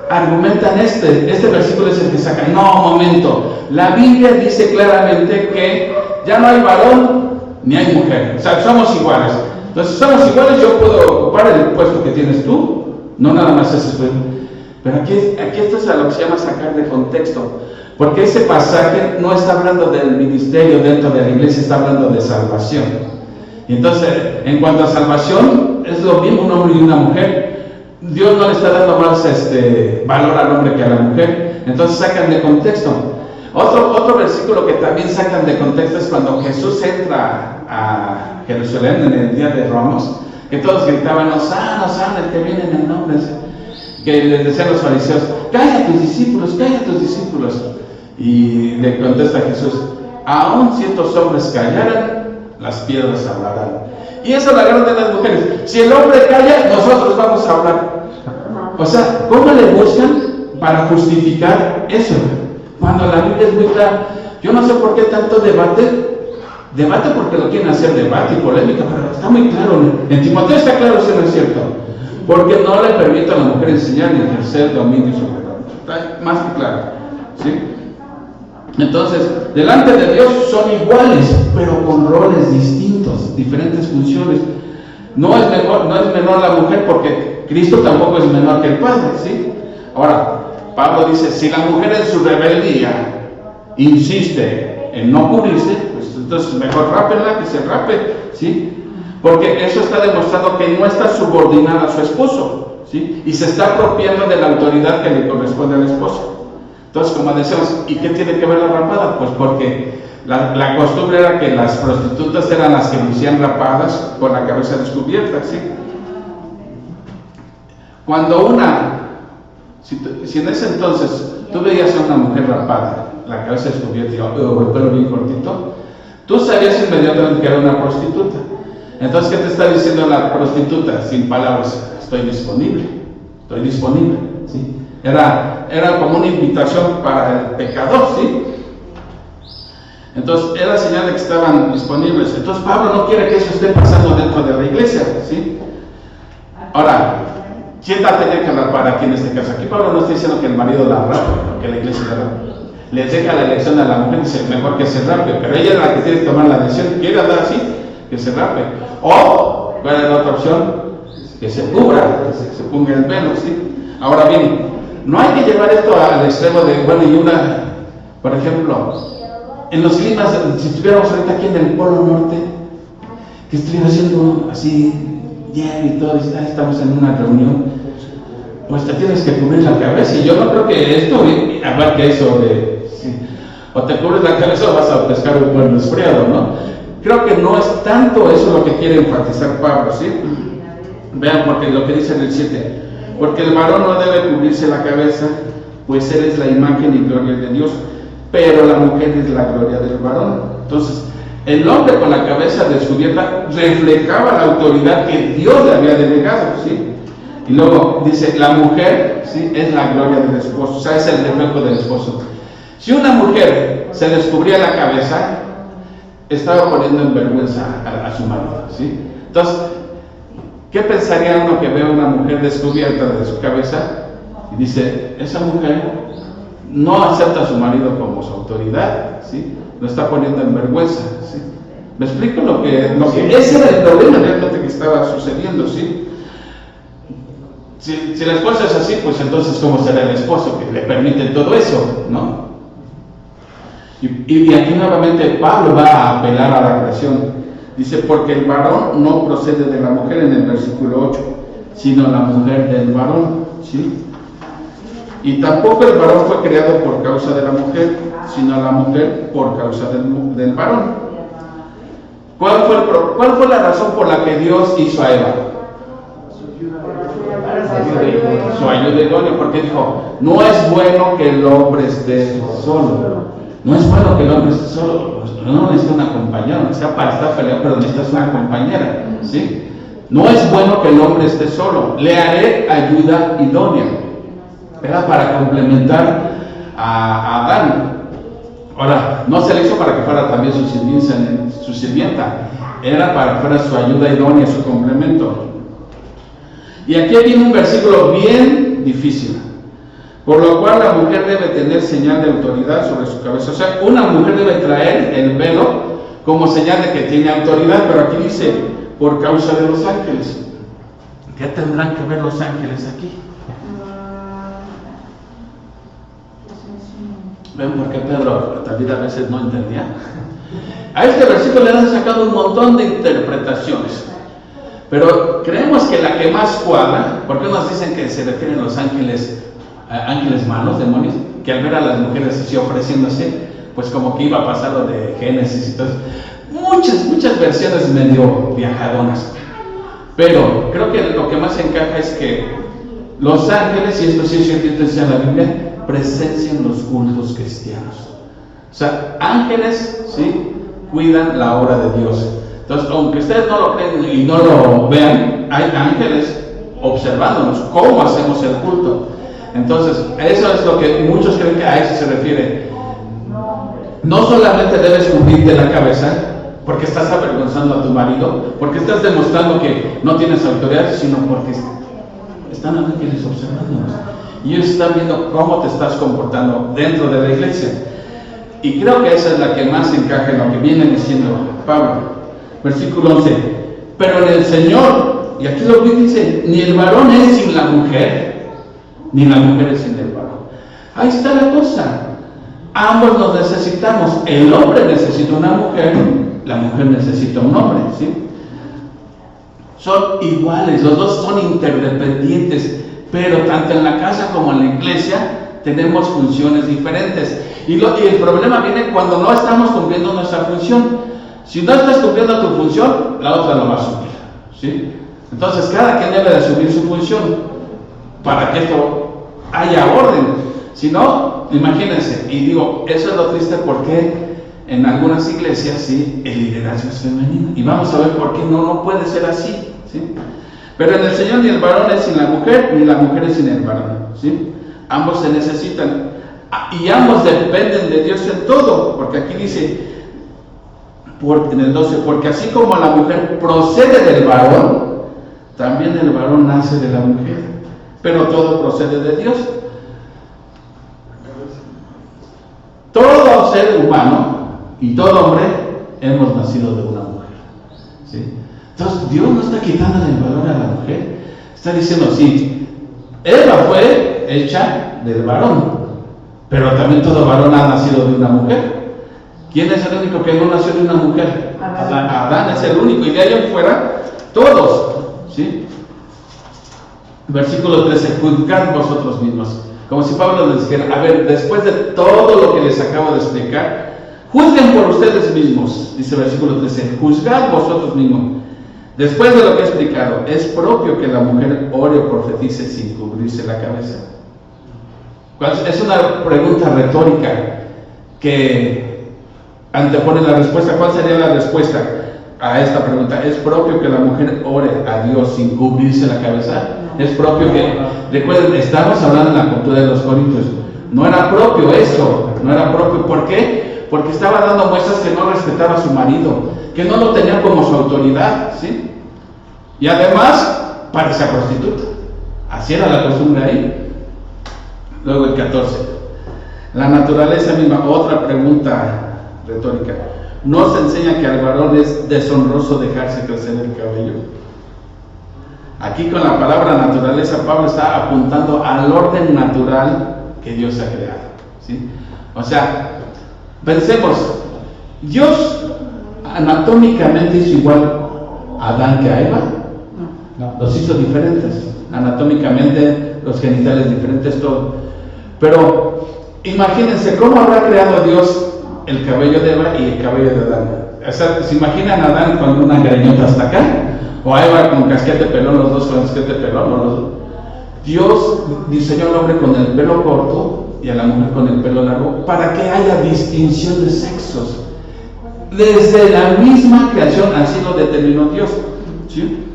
argumentan este versículo es el que sacan. No, momento, la Biblia dice claramente que ya no hay varón ni hay mujer, o sea, somos iguales. Entonces, somos iguales, yo puedo ocupar el puesto que tienes tú, no nada más ese puesto. Pero aquí esto es a lo que se llama sacar de contexto. Porque ese pasaje no está hablando del ministerio dentro de la iglesia, está hablando de salvación. Y entonces, en cuanto a salvación, es lo mismo un hombre y una mujer. Dios no le está dando más valor al hombre que a la mujer. Entonces sacan de contexto. Otro versículo que también sacan de contexto es cuando Jesús entra a Jerusalén en el día de Ramos, que todos gritaban, Hosana, Hosana, el que viene en el nombre. Que les decían los fariseos, calla a tus discípulos, calla a tus discípulos. Y le contesta Jesús, aún si estos hombres callaran, las piedras hablarán. Y eso es la gran de las mujeres. Si el hombre calla, nosotros vamos a hablar. O sea, ¿cómo le buscan para justificar eso? Cuando la Biblia es muy clara. Yo no sé por qué tanto debate porque lo quieren hacer debate y polémica, pero está muy claro. En Timoteo está claro si no es cierto. Porque no le permite a la mujer enseñar ni ejercer dominio sobre el hombre. Está más que claro, ¿sí? Entonces, delante de Dios son iguales, pero con roles distintos, diferentes funciones. No es menor la mujer porque Cristo tampoco es menor que el Padre, ¿sí? Ahora, Pablo dice, si la mujer en su rebeldía insiste en no cubrirse, pues entonces mejor rápenla, que se rape, ¿sí? Porque eso está demostrando que no está subordinada a su esposo, ¿sí? Y se está apropiando de la autoridad que le corresponde al esposo. Entonces, como decíamos, ¿y qué tiene que ver la rapada? Pues porque la costumbre era que las prostitutas eran las que lucían rapadas con la cabeza descubierta, ¿sí? Cuando si en ese entonces tú veías a una mujer rapada, la cabeza descubierta o el pelo bien cortito, tú sabías inmediatamente que era una prostituta. Entonces, ¿qué te está diciendo la prostituta? Sin palabras, estoy disponible, ¿sí? Era como una invitación para el pecador, ¿sí? Entonces, era señal de que estaban disponibles. Entonces, Pablo no quiere que eso esté pasando dentro de la iglesia, ¿sí? Ahora, ¿quién la tenía que rapar aquí en este caso? Aquí Pablo no está diciendo que el marido la rape, que la iglesia la rape. Les deja la elección a la mujer y dice, mejor que se rape, pero ella es la que tiene que tomar la decisión. ¿Quiere andar así? Que se rape. O, ¿cuál es la otra opción? Que se cubra, que se ponga el velo, ¿sí? Ahora bien, no hay que llevar esto al extremo de, bueno, y por ejemplo, en los climas, si estuviéramos ahorita aquí en el Polo Norte, que estoy haciendo así, bien y todo, y estamos en una reunión, pues te tienes que cubrir la cabeza. Y yo no creo que esto abarque eso de, sí, o te cubres la cabeza o vas a pescar un buen resfriado, ¿no? Creo que no es tanto eso lo que quiere enfatizar Pablo, ¿sí? Vean, porque lo que dice en el 7, porque el varón no debe cubrirse la cabeza, pues él es la imagen y gloria de Dios, pero la mujer es la gloria del varón. Entonces, el hombre con la cabeza descubierta reflejaba la autoridad que Dios le había delegado, ¿sí? Y luego dice, la mujer, ¿sí?, es la gloria del esposo, o sea, es el reflejo del esposo. Si una mujer se descubría la cabeza, estaba poniendo en vergüenza a su marido, ¿sí? Entonces, ¿qué pensaría uno que ve a una mujer descubierta de su cabeza y dice, esa mujer no acepta a su marido como su autoridad, ¿sí? Lo está poniendo en vergüenza, ¿sí? ¿Me explico lo que ese era el problema realmente que estaba sucediendo, ¿sí? Si la esposa es así, pues entonces ¿cómo será el esposo que le permite todo eso, ¿no? Y aquí nuevamente Pablo va a apelar a la creación. Dice, porque el varón no procede de la mujer en el versículo 8, sino la mujer del varón, ¿sí? Y tampoco el varón fue creado por causa de la mujer, sino la mujer por causa del varón. ¿Cuál fue la razón por la que Dios hizo a Eva? Su ayuda idónea, porque dijo, no es bueno que el hombre esté solo. No es bueno que el hombre esté solo. No necesita una compañera, o sea, para estar peleado, pero necesitas una compañera, ¿sí? No es bueno que el hombre esté solo. Le haré ayuda idónea. Era para complementar a Adán. Ahora, no se le hizo para que fuera también su sirvienta. Era para que fuera su ayuda idónea, su complemento. Y aquí viene un versículo bien difícil. Por lo cual la mujer debe tener señal de autoridad sobre su cabeza. O sea, una mujer debe traer el velo como señal de que tiene autoridad, pero aquí dice, por causa de los ángeles. ¿Qué tendrán que ver los ángeles aquí? ¿Ven por qué Pedro también a veces no entendía? A este versículo le han sacado un montón de interpretaciones. Pero creemos que la que más cuadra, porque nos dicen que se refieren a los ángeles malos, demonios, que al ver a las mujeres así ofreciéndose, pues como que iba a pasar lo de Génesis y todo eso. Muchas versiones medio viajadonas. Pero creo que lo que más encaja es que los ángeles, y esto sí es cierto, dice la Biblia, presencian los cultos cristianos. O sea, ángeles, ¿sí?, cuidan la obra de Dios. Entonces, aunque ustedes no lo creen y no lo vean, hay ángeles observándonos cómo hacemos el culto. Entonces, eso es lo que muchos creen que a eso se refiere. No solamente debes cubrirte la cabeza porque estás avergonzando a tu marido, porque estás demostrando que no tienes autoridad, sino porque están ángeles observándonos. Y ellos están viendo cómo te estás comportando dentro de la iglesia. Y creo que esa es la que más encaja en lo que viene diciendo Pablo. Versículo 11. Pero en el Señor, y aquí lo que dice, ni el varón es sin la mujer, ni la mujer es sin el varón. Ahí está la cosa. Ambos nos necesitamos. El hombre necesita una mujer, la mujer necesita un hombre, ¿sí? Son iguales, los dos son interdependientes, pero tanto en la casa como en la iglesia tenemos funciones diferentes. Y el problema viene cuando no estamos cumpliendo nuestra función. Si no estás cumpliendo tu función, la otra no va a subir, ¿sí? Entonces cada quien debe de asumir su función para que esto haya orden. Si no, imagínense, y digo, eso es lo triste porque en algunas iglesias, sí, el liderazgo es femenino. Y vamos a ver por qué no puede ser así, ¿sí? Pero en el Señor ni el varón es sin la mujer, ni la mujer es sin el varón, ¿sí? Ambos se necesitan y ambos dependen de Dios en todo, porque aquí dice, en el 12, porque así como la mujer procede del varón, también el varón nace de la mujer, pero todo procede de Dios. Todo ser humano y todo hombre hemos nacido de una mujer, ¿sí? Entonces Dios no está quitando el valor a la mujer, está diciendo, sí, Eva fue hecha del varón, pero también todo varón ha nacido de una mujer. ¿Quién es el único que no nació de una mujer? Adán. Adán es el único, y de ahí en fuera, todos, ¿sí? Versículo 13, juzgad vosotros mismos. Como si Pablo les dijera, a ver, después de todo lo que les acabo de explicar, juzguen por ustedes mismos, dice versículo 13, juzgad vosotros mismos. Después de lo que he explicado, ¿es propio que la mujer ore o profetice sin cubrirse la cabeza? Es una pregunta retórica que antepone la respuesta. ¿Cuál sería la respuesta a esta pregunta? ¿Es propio que la mujer ore a Dios sin cubrirse la cabeza? Es propio que, recuerden, estamos hablando en la cultura de los corintios, no era propio eso, no era propio. ¿Por qué? Porque estaba dando muestras que no respetaba a su marido, que no lo tenía como su autoridad, ¿sí? Y además parecía prostituta, así era la costumbre ahí. Luego el 14, la naturaleza misma, otra pregunta retórica, ¿no se enseña que al varón es deshonroso dejarse crecer el cabello? Aquí con la palabra naturaleza Pablo está apuntando al orden natural que Dios ha creado, ¿sí? O sea, pensemos, Dios anatómicamente hizo igual a Adán que a Eva. No. Los hizo diferentes, anatómicamente, los genitales diferentes, todo. Pero imagínense cómo habrá creado Dios el cabello de Eva y el cabello de Adán. O sea, ¿se imaginan a Adán con una greñota hasta acá? O a Eva con casquete pelón, los dos con casquete pelón, los dos. Dios diseñó al hombre con el pelo corto y a la mujer con el pelo largo para que haya distinción de sexos. Desde la misma creación, así lo determinó Dios, ¿sí?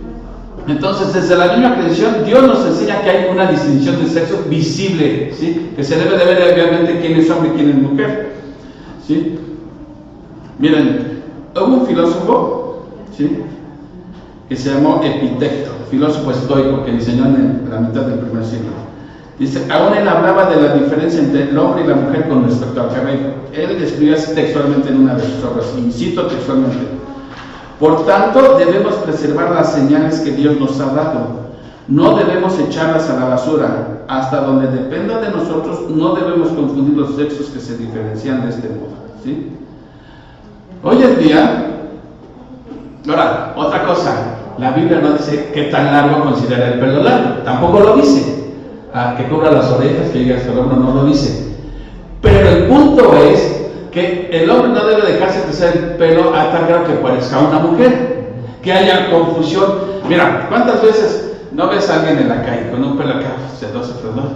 Entonces, desde la misma creación, Dios nos enseña que hay una distinción de sexo visible, ¿sí? Que se debe de ver obviamente quién es hombre y quién es mujer, ¿sí? Miren, hubo un filósofo, ¿sí?, que se llamó Epicteto, filósofo estoico que enseñó en la mitad del primer siglo. Dice, aún él hablaba de la diferencia entre el hombre y la mujer con respecto al cabello. Él escribió así textualmente en una de sus obras, y cito textualmente: por tanto, debemos preservar las señales que Dios nos ha dado. No debemos echarlas a la basura. Hasta donde dependa de nosotros, no debemos confundir los sexos que se diferencian de este modo, ¿sí? Hoy en día, ahora, otra cosa, la Biblia no dice qué tan largo considera el pelo largo, tampoco lo dice. Que cubra las orejas, que llegue hasta el hombro, no lo dice. Pero el punto es que el hombre no debe dejarse crecer el pelo a tal grado que parezca una mujer, que haya confusión. Mira, ¿cuántas veces no ves a alguien en la calle con un pelo acá sedoso, frondoso,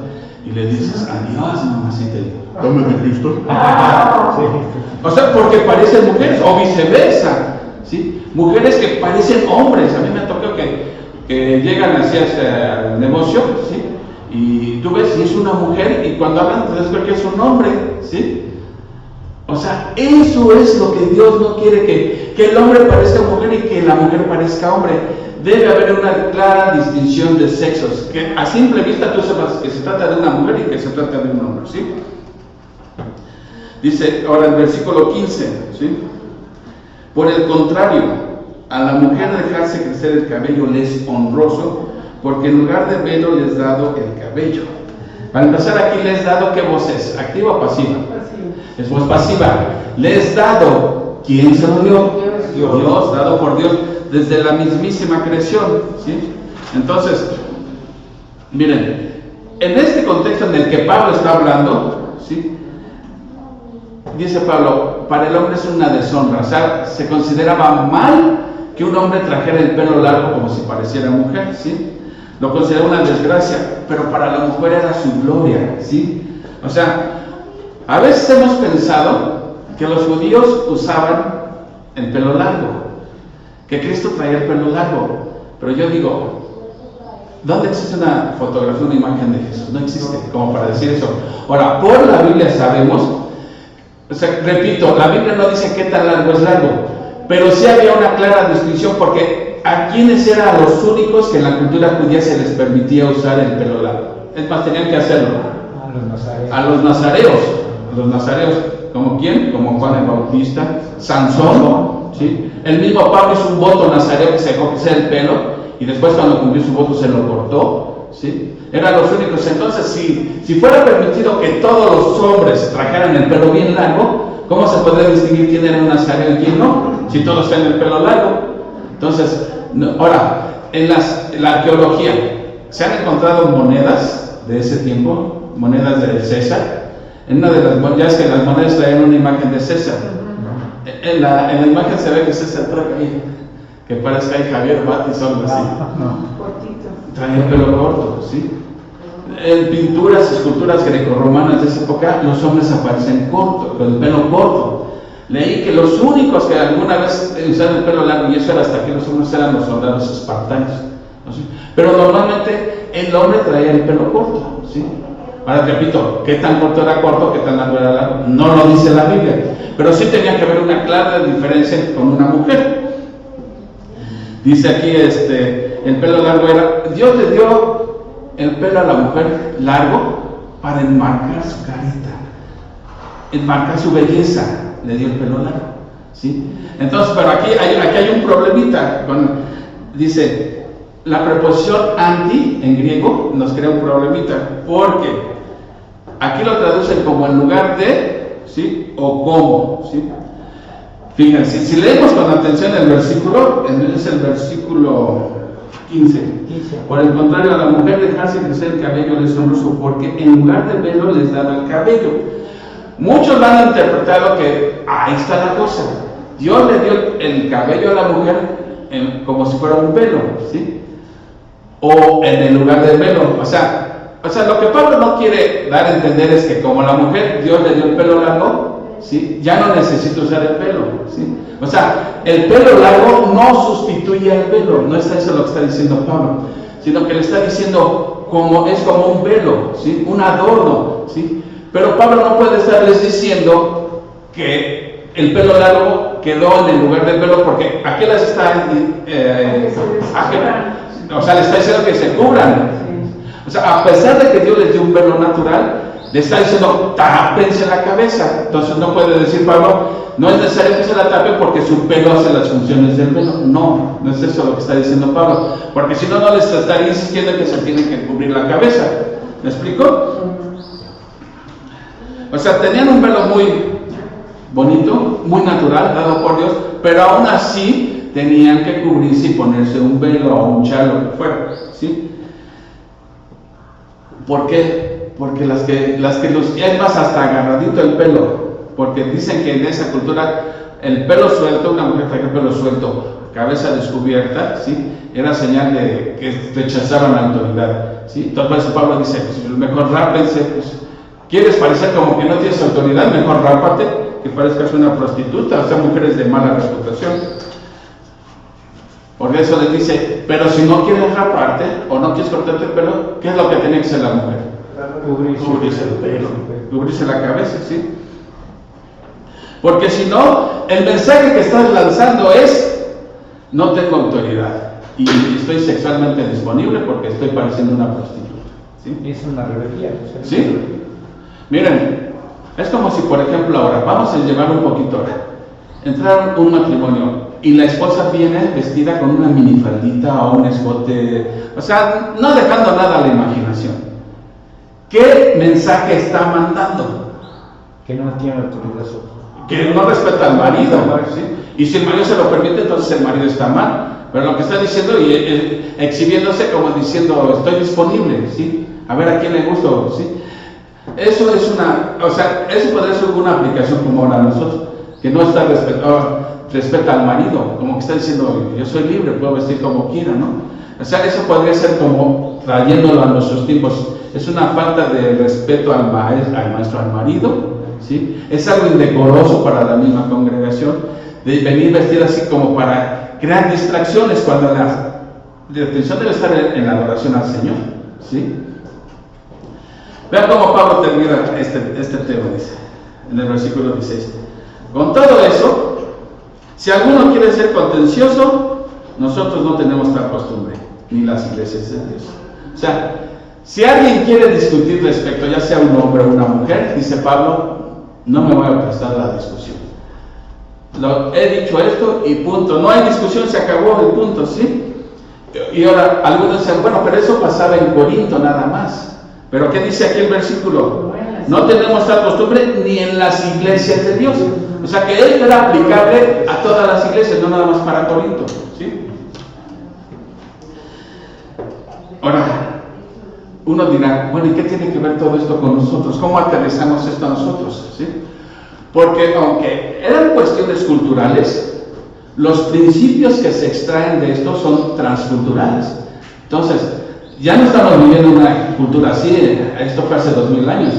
y le dices adiós, mamacita, ¿dónde de Cristo? Sí. O sea, porque parecen mujeres, o viceversa, ¿sí? Mujeres que parecen hombres. A mí me tocó que llegan hacia el negocio, ¿sí? Y tú ves si es una mujer, y cuando hablan te das cuenta que es un hombre, ¿sí? O sea, eso es lo que Dios no quiere, que el hombre parezca mujer y que la mujer parezca hombre. Debe haber una clara distinción de sexos, que a simple vista tú sepas que se trata de una mujer y que se trata de un hombre, ¿sí? Dice ahora el versículo 15, ¿sí? Por el contrario, a la mujer dejarse crecer el cabello le es honroso, porque en lugar de velo les dado el cabello. Para empezar, aquí les dado, ¿qué voz es? ¿Activa o pasiva? Es voz pasiva. Les dado, ¿quién se lo dio? Dios, dado por Dios desde la mismísima creación, ¿sí? Entonces, miren, en este contexto en el que Pablo está hablando, ¿sí?, dice Pablo, para el hombre es una deshonra. O sea, se consideraba mal que un hombre trajera el pelo largo como si pareciera mujer, ¿sí? Lo consideraba una desgracia, pero para la mujer era su gloria, ¿sí? O sea, a veces hemos pensado que los judíos usaban el pelo largo, que Cristo traía el pelo largo, pero yo digo, ¿dónde existe una fotografía, una imagen de Jesús? No existe, como para decir eso. Ahora, por la Biblia sabemos, o sea, repito, la Biblia no dice qué tan largo es largo, pero sí había una clara distinción, porque a quienes eran los únicos que en la cultura judía se les permitía usar el pelo largo. Es más, tenían que hacerlo. A los nazareos. Los nazareos, ¿como quién? Como Juan el Bautista, Sansón, ¿sí? El mismo Pablo hizo un voto nazareo que se dejó crecer el pelo, y después cuando cumplió su voto se lo cortó, ¿sí? Eran los únicos. Entonces, si fuera permitido que todos los hombres trajeran el pelo bien largo, ¿Cómo se podría distinguir quién era un nazareo y quién no? Si todos tienen el pelo largo. Entonces, ahora, en la arqueología, se han encontrado monedas de ese tiempo, monedas de César. En una de las monedas, que las monedas traían una imagen de César. En la imagen se ve que César trae ahí, que parece que hay Javier Batis o algo así. Cortito. Trae el pelo corto, ¿sí? En pinturas, esculturas grecorromanas de esa época, los hombres aparecen cortos, con el pelo corto. Leí que los únicos que alguna vez usaron el pelo largo, y eso era hasta que los hombres eran los soldados espartanos, ¿no? ¿Sí? Pero normalmente el hombre traía el pelo corto, ¿sí? Ahora repito, ¿qué tan corto era corto, qué tan largo era largo? No lo dice la Biblia, pero sí tenía que haber una clara diferencia con una mujer. Dice aquí, el pelo largo era, Dios le dio el pelo a la mujer largo para enmarcar su carita, enmarcar su belleza, le dio el pelo largo, ¿sí? Entonces, pero aquí hay un problemita, dice, la preposición anti en griego nos crea un problemita, porque aquí lo traducen como en lugar de, ¿sí? O como, ¿sí? Fíjense, si leemos con atención el versículo, es el versículo 15. Por el contrario, a la mujer dejarse crecer el cabello les honroso, porque en lugar de velo les daba el cabello. Muchos lo han interpretado que ahí está la cosa. Dios le dio el cabello a la mujer como si fuera un velo, ¿sí? O en el lugar del velo. O sea, lo que Pablo no quiere dar a entender es que como la mujer, Dios le dio el pelo largo, ¿sí? Ya no necesita usar el pelo, ¿sí? O sea, el pelo largo no sustituye al velo, no es eso lo que está diciendo Pablo, sino que le está diciendo es como un velo, ¿sí? Un adorno, ¿sí? Pero Pablo no puede estarles diciendo que el pelo largo quedó en el lugar del velo, porque aquí les está, o sea, le está diciendo que se cubran. O sea, a pesar de que Dios les dio un velo natural, le está diciendo, tápense la cabeza. Entonces no puede decir Pablo, no es necesario que se la tape porque su pelo hace las funciones del velo. No es eso lo que está diciendo Pablo, porque si no, no les estaría insistiendo que se tiene que cubrir la cabeza. ¿Me explico? O sea, tenían un velo muy bonito, muy natural, dado por Dios, pero aún así tenían que cubrirse y ponerse un velo o un chal, lo que fuera, ¿sí? ¿Por qué? Porque las que es más hasta agarradito el pelo, porque dicen que en esa cultura el pelo suelto, una mujer traía el pelo suelto, cabeza descubierta, ¿sí? Era señal de que rechazaban la autoridad, ¿sí? Entonces por eso Pablo dice, pues mejor rápense, pues, ¿quieres parecer como que no tienes autoridad? Mejor rápate, que parezcas una prostituta, o sea, mujeres de mala reputación. Por eso les dice, pero si no quieres raparte o no quieres cortarte el pelo, ¿qué es lo que tiene que hacer la mujer? Cubrirse el pelo, cubrirse la cabeza, ¿sí? Porque si no, el mensaje que estás lanzando es, no tengo autoridad y estoy sexualmente disponible porque estoy pareciendo una prostituta, ¿sí? Es una rebeldía. ¿Sí? Miren, es como si, por ejemplo, ahora, vamos a llevar un poquito ahora, entrar un matrimonio y la esposa viene vestida con una minifaldita o un escote, o sea, no dejando nada a la imaginación. ¿Qué mensaje está mandando? Que no tiene autoridad sobre. Que no respeta al marido, ¿sí? Y si el marido se lo permite, entonces el marido está mal. Pero lo que está diciendo y exhibiéndose como diciendo, estoy disponible, ¿sí? A ver a quién le gusto, ¿sí? Eso es eso podría ser una aplicación como ahora nosotros, que no está respeta al marido, como que está diciendo, yo soy libre, puedo vestir como quiera, ¿no? O sea, eso podría ser como trayéndolo a nuestros tiempos. Es una falta de respeto al maestro, al marido, ¿sí? Es algo indecoroso para la misma congregación, de venir vestido así como para crear distracciones cuando la atención debe estar en la adoración al Señor, ¿sí? Vean cómo Pablo termina este tema, dice, en el versículo 16. Con todo eso, si alguno quiere ser contencioso, nosotros no tenemos tal costumbre, ni las iglesias de Dios. O sea, si alguien quiere discutir respecto, ya sea un hombre o una mujer, dice Pablo, no me voy a prestar a la discusión. He dicho esto y punto. No hay discusión, se acabó el punto, ¿sí? Y ahora algunos dicen, bueno, pero eso pasaba en Corinto nada más. Pero ¿qué dice aquí el versículo? No tenemos tal costumbre ni en las iglesias de Dios. O sea que esto era aplicable a todas las iglesias, no nada más para Corinto, ¿sí? Ahora, uno dirá, bueno, ¿y qué tiene que ver todo esto con nosotros? ¿Cómo aterrizamos esto a nosotros? ¿Sí? Porque aunque eran cuestiones culturales, los principios que se extraen de esto son transculturales. Entonces, ya no estamos viviendo una cultura así, esto fue hace 2000 años,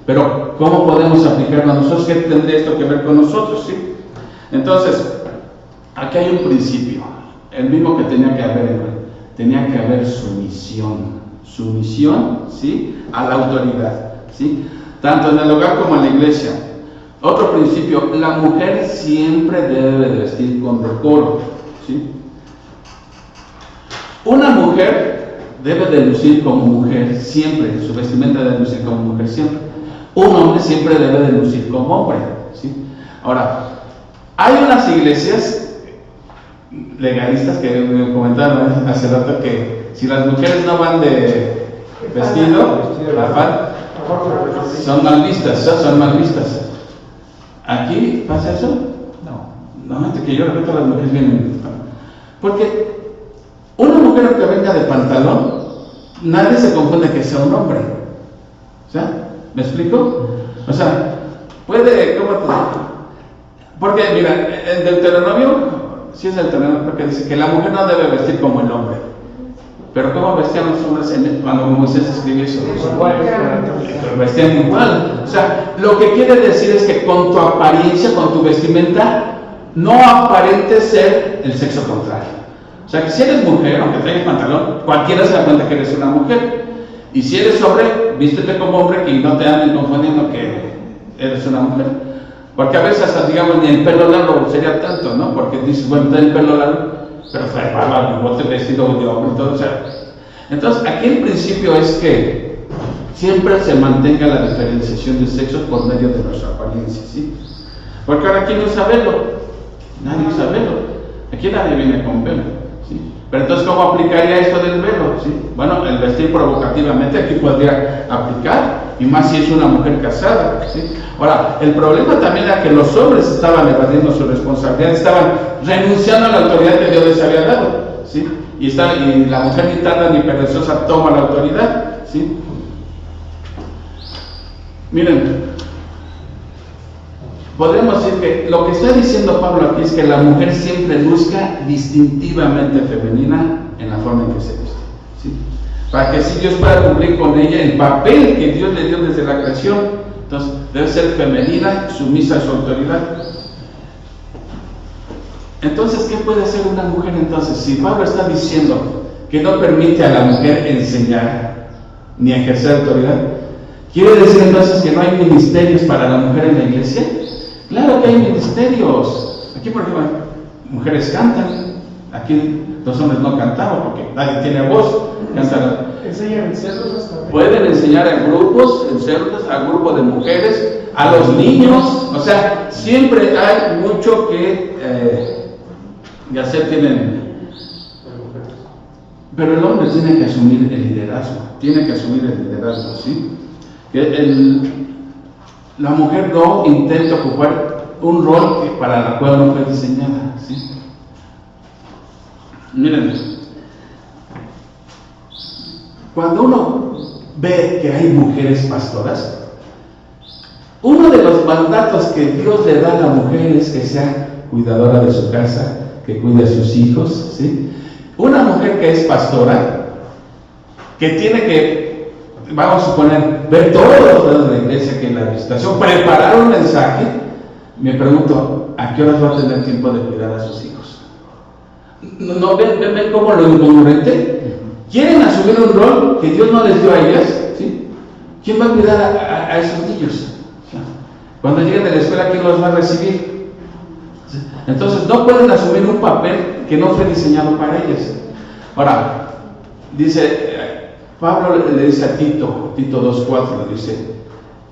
pero ¿cómo podemos aplicarlo a nosotros? ¿Qué tendría esto que ver con nosotros? ¿Sí? Entonces, aquí hay un principio, el mismo que tenía que haber sumisión, ¿sí? A la autoridad, ¿sí? Tanto en el hogar como en la iglesia. Otro principio, la mujer siempre debe de vestir con decoro, ¿sí? Una mujer debe de lucir como mujer siempre, su vestimenta debe lucir como mujer siempre. Un hombre siempre debe de lucir como hombre, ¿sí? Ahora, hay unas iglesias legalistas que me comentaron hace rato que si las mujeres no van de vestido, son mal vistas, ¿Aquí pasa eso? No, antes que yo respeto a las mujeres vienen. Porque una mujer que venga de pantalón, nadie se confunde que sea un hombre. ¿Ya? ¿Me explico? O sea, puede, porque mira, en Deuteronomio, sí es Deuteronomio, porque dice que la mujer no debe vestir como el hombre. Pero ¿cómo vestían los hombres cuando Moisés escribió eso? Vestían igual. O sea, lo que quiere decir es que con tu apariencia, con tu vestimenta, no aparentes ser el sexo contrario. O sea, que si eres mujer, aunque traigas pantalón, cualquiera se da cuenta que eres una mujer. Y si eres hombre, vístete como hombre y no te anden confundiendo que eres una mujer. Porque a veces hasta, digamos, ni el pelo largo sería tanto, ¿no? Porque dices, bueno, ten el pelo largo, pero trae barba, bigote, vestido de hombre, todo, o sea. Entonces, aquí el principio es que siempre se mantenga la diferenciación de sexos por medio de nuestra apariencia, ¿sí? Porque ahora, ¿quién usa velo? Nadie usa velo. Aquí nadie viene con velo, ¿sí? Pero entonces, ¿cómo aplicaría esto del velo? ¿Sí? Bueno, el vestir provocativamente aquí podría aplicar, y más si es una mujer casada, ¿sí? Ahora, el problema también era que los hombres estaban evadiendo su responsabilidad, estaban renunciando a la autoridad que Dios les había dado, ¿sí? Y la mujer ni tarda ni perezosa toma la autoridad, ¿sí? Miren, podemos decir que lo que está diciendo Pablo aquí es que la mujer siempre luzca distintivamente femenina en la forma en que se viste, ¿sí? Para que si Dios pueda cumplir con ella el papel que Dios le dio desde la creación. Entonces, debe ser femenina, sumisa a su autoridad. Entonces, ¿qué puede hacer una mujer entonces? Si Pablo está diciendo que no permite a la mujer enseñar ni ejercer autoridad, ¿quiere decir entonces que no hay ministerios para la mujer en la iglesia? Claro que hay ministerios. Aquí, por ejemplo, mujeres cantan. Aquí los hombres no cantamos porque nadie tiene voz. Cantan. Enseñan en células también. Pueden enseñar en grupos, en células, a grupo de mujeres, a los niños. O sea, siempre hay mucho que hacer. Pero el hombre tiene que asumir el liderazgo. ¿Sí? La mujer no intenta ocupar un rol para el cual no fue diseñada, ¿sí? Miren, cuando uno ve que hay mujeres pastoras, uno de los mandatos que Dios le da a la mujer es que sea cuidadora de su casa, que cuide a sus hijos, ¿sí? Una mujer que es pastora, que tiene que, vamos a suponer, ver todos los lados de la iglesia, que en la visitación, preparar un mensaje, me pregunto, ¿a qué horas va a tener tiempo de cuidar a sus hijos? ¿No ven cómo lo incongruente? ¿Quieren asumir un rol que Dios no les dio a ellas? ¿Sí? ¿Quién va a cuidar a esos niños? Cuando lleguen de la escuela, ¿quién los va a recibir? Entonces, no pueden asumir un papel que no fue diseñado para ellas. Ahora, Pablo le dice a Tito 2:4, le dice,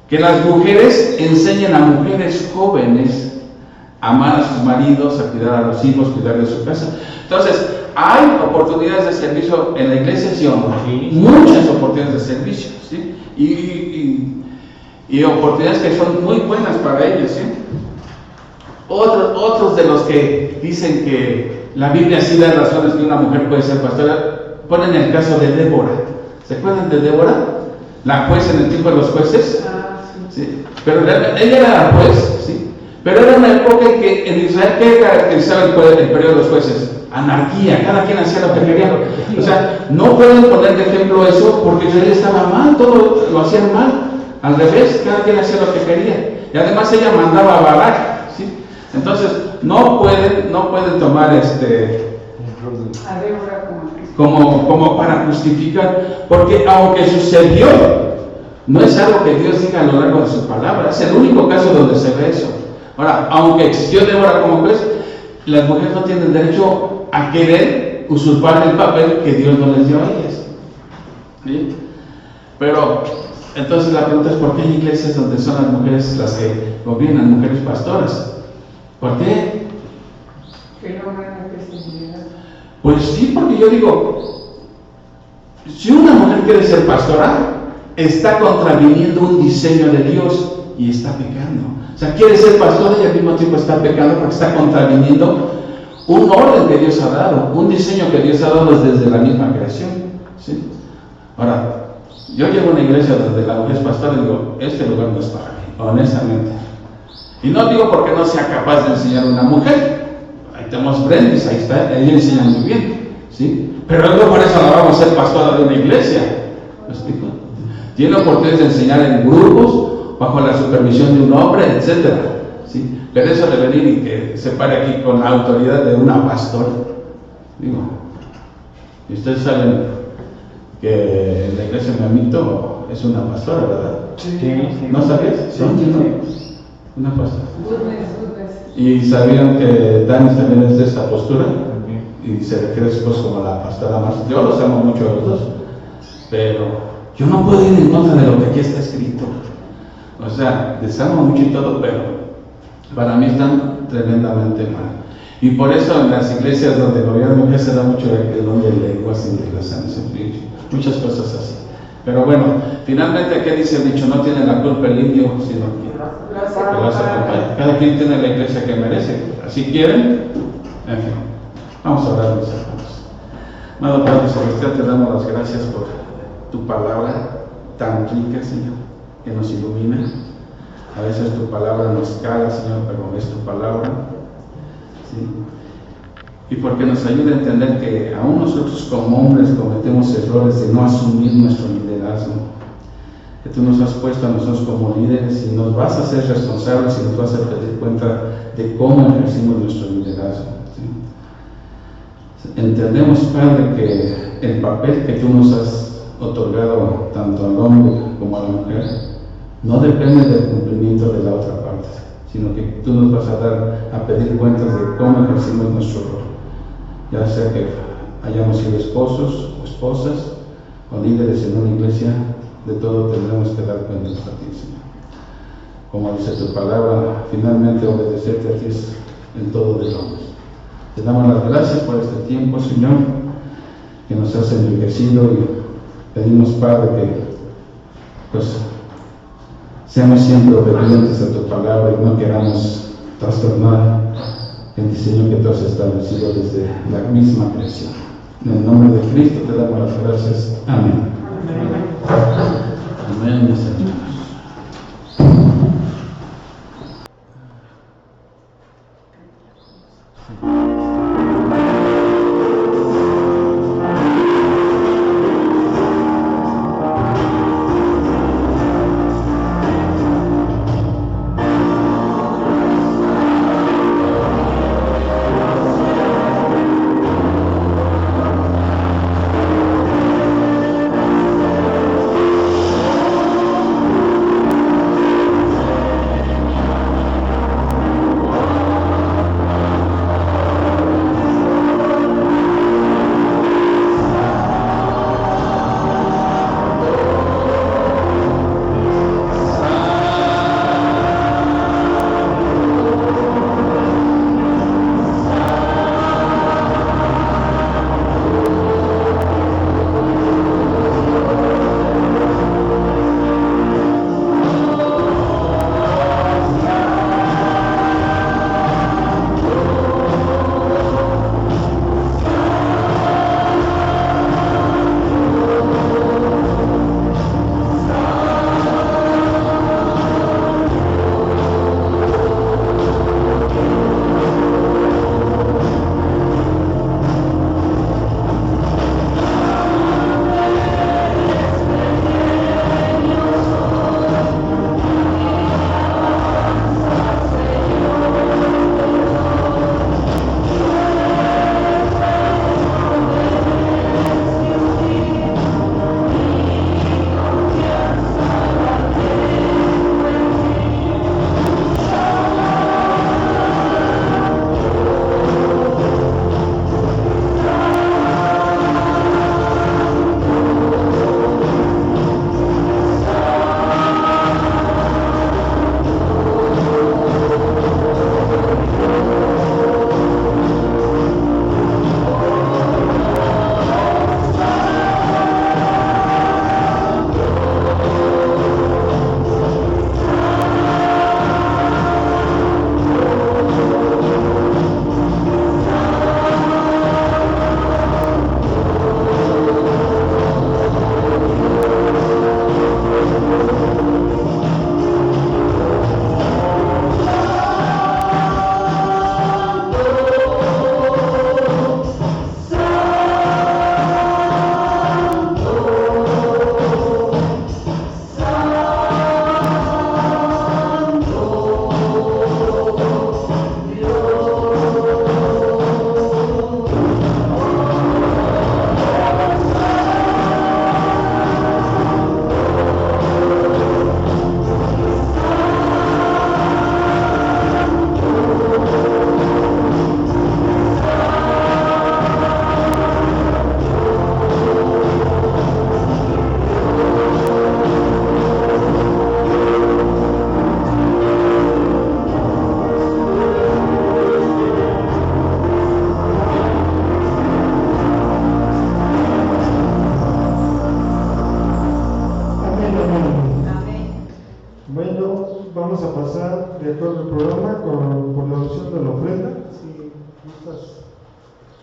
que las mujeres enseñen a mujeres jóvenes a amar a sus maridos, a cuidar a los hijos, cuidar de su casa. Entonces, hay oportunidades de servicio en la iglesia, ¿sí o no? Muchas oportunidades de servicio, ¿sí? y oportunidades que son muy buenas para ellos, ¿sí? Otros de los que dicen que la Biblia sí da razones que una mujer puede ser pastora, ponen el caso de Débora. ¿Se acuerdan de Débora? La juez en el tiempo de los jueces. ¿Sí? Pero ella era la juez, ¿sí? Pero era una época en que en Israel, ¿qué caracterizaba el periodo de los jueces? Anarquía, cada quien hacía lo que quería. O sea, no pueden poner de ejemplo eso porque Israel estaba mal, todo lo hacían mal. Al revés, cada quien hacía lo que quería. Y además ella mandaba a Barak, ¿sí? Entonces, no pueden tomar A Débora como para justificar, porque aunque sucedió, no es algo que Dios diga a lo largo de su palabra, es el único caso donde se ve eso. Ahora, aunque existió Débora como juez, las mujeres no tienen derecho a querer usurpar el papel que Dios no les dio a ellas. ¿Sí? Pero, entonces la pregunta es, ¿por qué hay iglesias donde son las mujeres las que gobiernan, mujeres pastoras? ¿Por qué? que no van a credibilidad. Pues sí, porque yo digo, si una mujer quiere ser pastora, está contraviniendo un diseño de Dios y está pecando. O sea, quiere ser pastora y al mismo tiempo está pecando porque está contraviniendo un orden que Dios ha dado, un diseño que Dios ha dado desde la misma creación, ¿sí? Ahora, yo llego a una iglesia donde la mujer es pastora y digo, este lugar no es para mí, honestamente. Y no digo porque no sea capaz de enseñar a una mujer. Ahí tenemos Brendis, ahí está, ella enseña muy bien, ¿sí? Pero no por eso la vamos a ser pastora de una iglesia, ¿me explico? Tiene oportunidades de enseñar en grupos, bajo la supervisión de un hombre, etcétera, ¿sí? Pero eso de venir y que se pare aquí con la autoridad de una pastora, digo, y ustedes saben que en la iglesia de mi amito es una pastora, ¿verdad? Sí. ¿No sabías? Sí, no. Una pastora. Goodness. Y sabían que Dani también es de esa postura y se refiere después como la pastora más. Yo los amo mucho a los dos, pero yo no puedo ir en contra de lo que aquí está escrito. O sea, les amo mucho y todo, pero para mí están tremendamente mal. Y por eso en las iglesias donde gobiernan mujeres se da mucho el don de lenguas inglesas, muchas cosas así. Pero bueno, finalmente, ¿qué dice el dicho? No tiene la culpa el indio, sino que lo hace acompañar. Cada quien tiene la iglesia que merece. Así quieren, en fin. Vamos a orar, mis hermanos. Amado Padre Celestial, te damos las gracias por tu palabra tan rica, Señor, que nos ilumina. A veces tu palabra nos cala, Señor, pero es tu palabra. ¿Sí? Y porque nos ayuda a entender que aún nosotros como hombres cometemos errores de no asumir nuestro liderazgo. Que tú nos has puesto a nosotros como líderes y nos vas a hacer responsables y nos vas a pedir cuenta de cómo ejercimos nuestro liderazgo. ¿Sí? Entendemos, Padre, que el papel que tú nos has otorgado tanto al hombre como a la mujer no depende del cumplimiento de la otra parte, sino que tú nos vas a dar a pedir cuentas de cómo ejercimos nuestro rol. Ya sea que hayamos sido esposos o esposas o líderes en una iglesia, de todo tendremos que dar cuenta a ti, Señor. Como dice tu palabra, finalmente obedecerte a ti es en todo de hombres. Te damos las gracias por este tiempo, Señor, que nos has enriquecido y pedimos, Padre, que pues seamos siempre obedientes a tu palabra y no queramos trastornar el diseño que tú has establecido desde la misma creación. En el nombre de Cristo te damos las gracias. Amén. Amén, mis hermanos.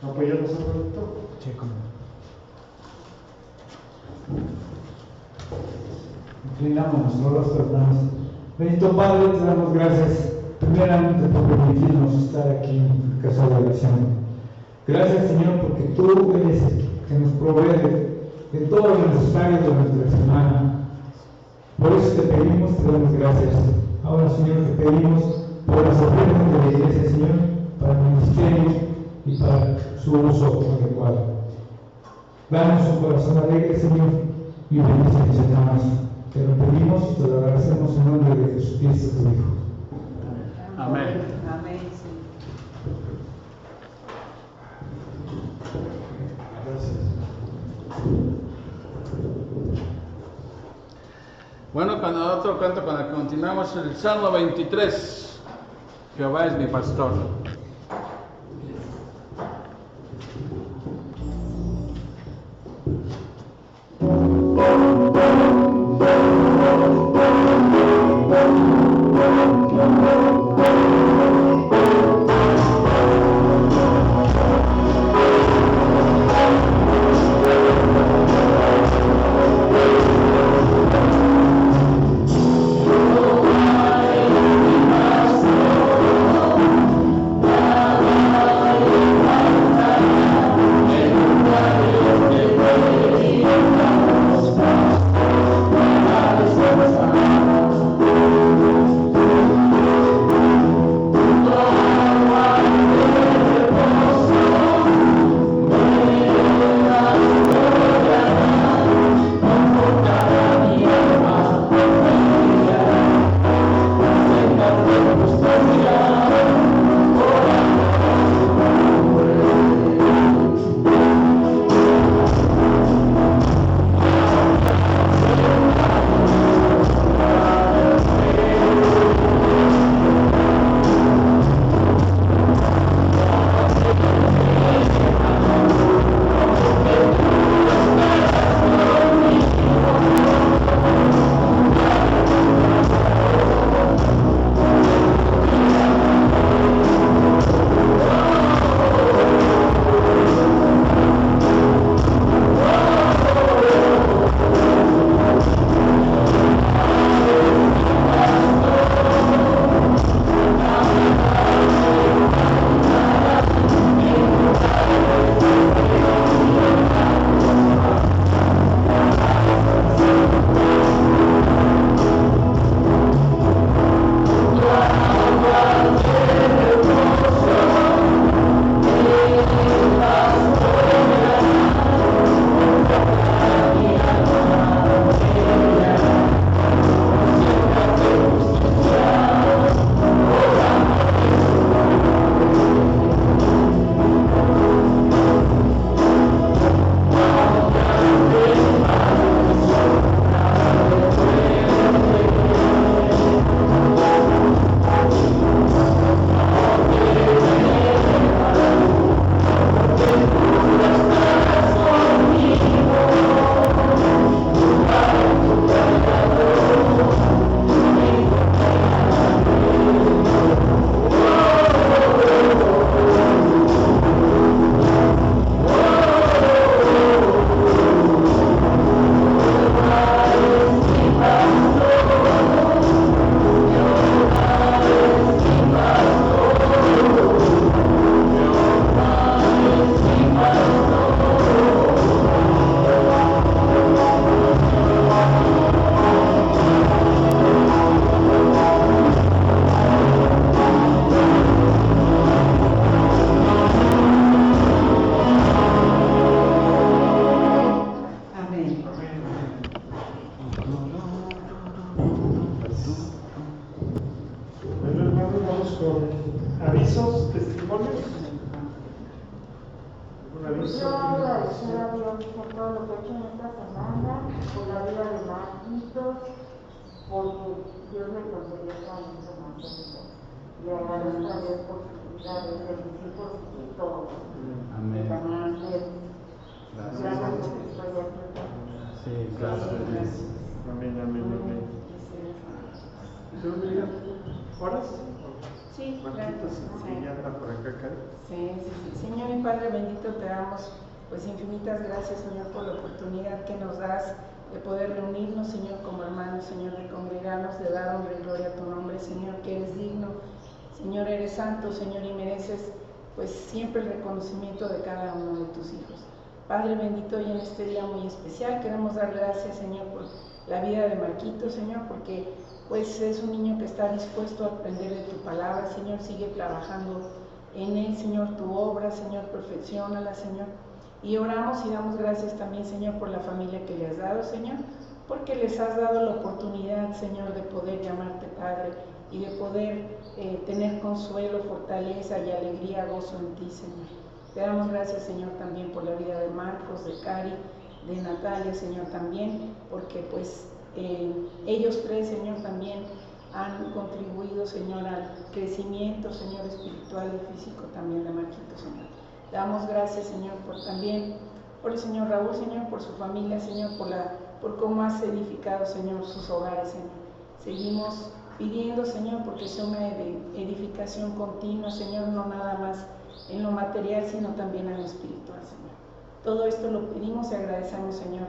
apoyarnos un poquito. Sí, como. Inclinamos nuestro rostro, hermanos. Bendito Padre, te damos gracias primeramente por permitirnos estar aquí en casa de oración. Gracias, Señor, porque tú eres el que nos provee de todo lo necesario de nuestra semana. Por eso te pedimos, te damos gracias. Ahora, Señor, te pedimos por las ofrendas de la iglesia, Señor, para el ministerio y para su uso adecuado. Danos un corazón alegre, Señor, y bendice a mis hermanos. Te lo pedimos y te lo agradecemos en nombre de Jesucristo, tu Hijo. Amén. Amén, sí. Gracias. Bueno, cuando otro canto, cuando continuamos el Salmo 23, Jehová es mi pastor. porque Dios me concedió esa información. Le agradezco a Dios por su vida desde mis hijos y todo. Amén. Y también a ustedes. Gracias. Gracias porque estoy aquí. Sí, gracias. Amén, amén, amén. ¿Tú, Miriam? ¿Horas? Sí. Marquitos, sí, ya anda por acá, Cari. Sí. Señor y Padre bendito, te damos pues infinitas gracias, Señor, por la oportunidad que nos das de poder reunirnos, Señor, como hermanos, Señor, de congregarnos, de dar honra y gloria a tu nombre, Señor, que eres digno, Señor, eres santo, Señor, y mereces pues siempre el reconocimiento de cada uno de tus hijos. Padre bendito, y en este día muy especial queremos dar gracias, Señor, por la vida de Marquito, Señor, porque pues es un niño que está dispuesto a aprender de tu palabra, Señor, sigue trabajando en él, Señor, tu obra, Señor, perfecciónala, Señor. Y oramos y damos gracias también, Señor, por la familia que le has dado, Señor, porque les has dado la oportunidad, Señor, de poder llamarte Padre y de poder tener consuelo, fortaleza y alegría, gozo en ti, Señor. Te damos gracias, Señor, también por la vida de Marcos, de Cari, de Natalia, Señor, también, porque pues ellos tres, Señor, también han contribuido, Señor, al crecimiento, Señor, espiritual y físico también de Marquito, Señor. Te damos gracias, Señor, también por el Señor Raúl, Señor, por su familia, Señor, por cómo has edificado, Señor, sus hogares, Señor. Seguimos pidiendo, Señor, porque sea una edificación continua, Señor, no nada más en lo material, sino también en lo espiritual, Señor. Todo esto lo pedimos y agradecemos, Señor,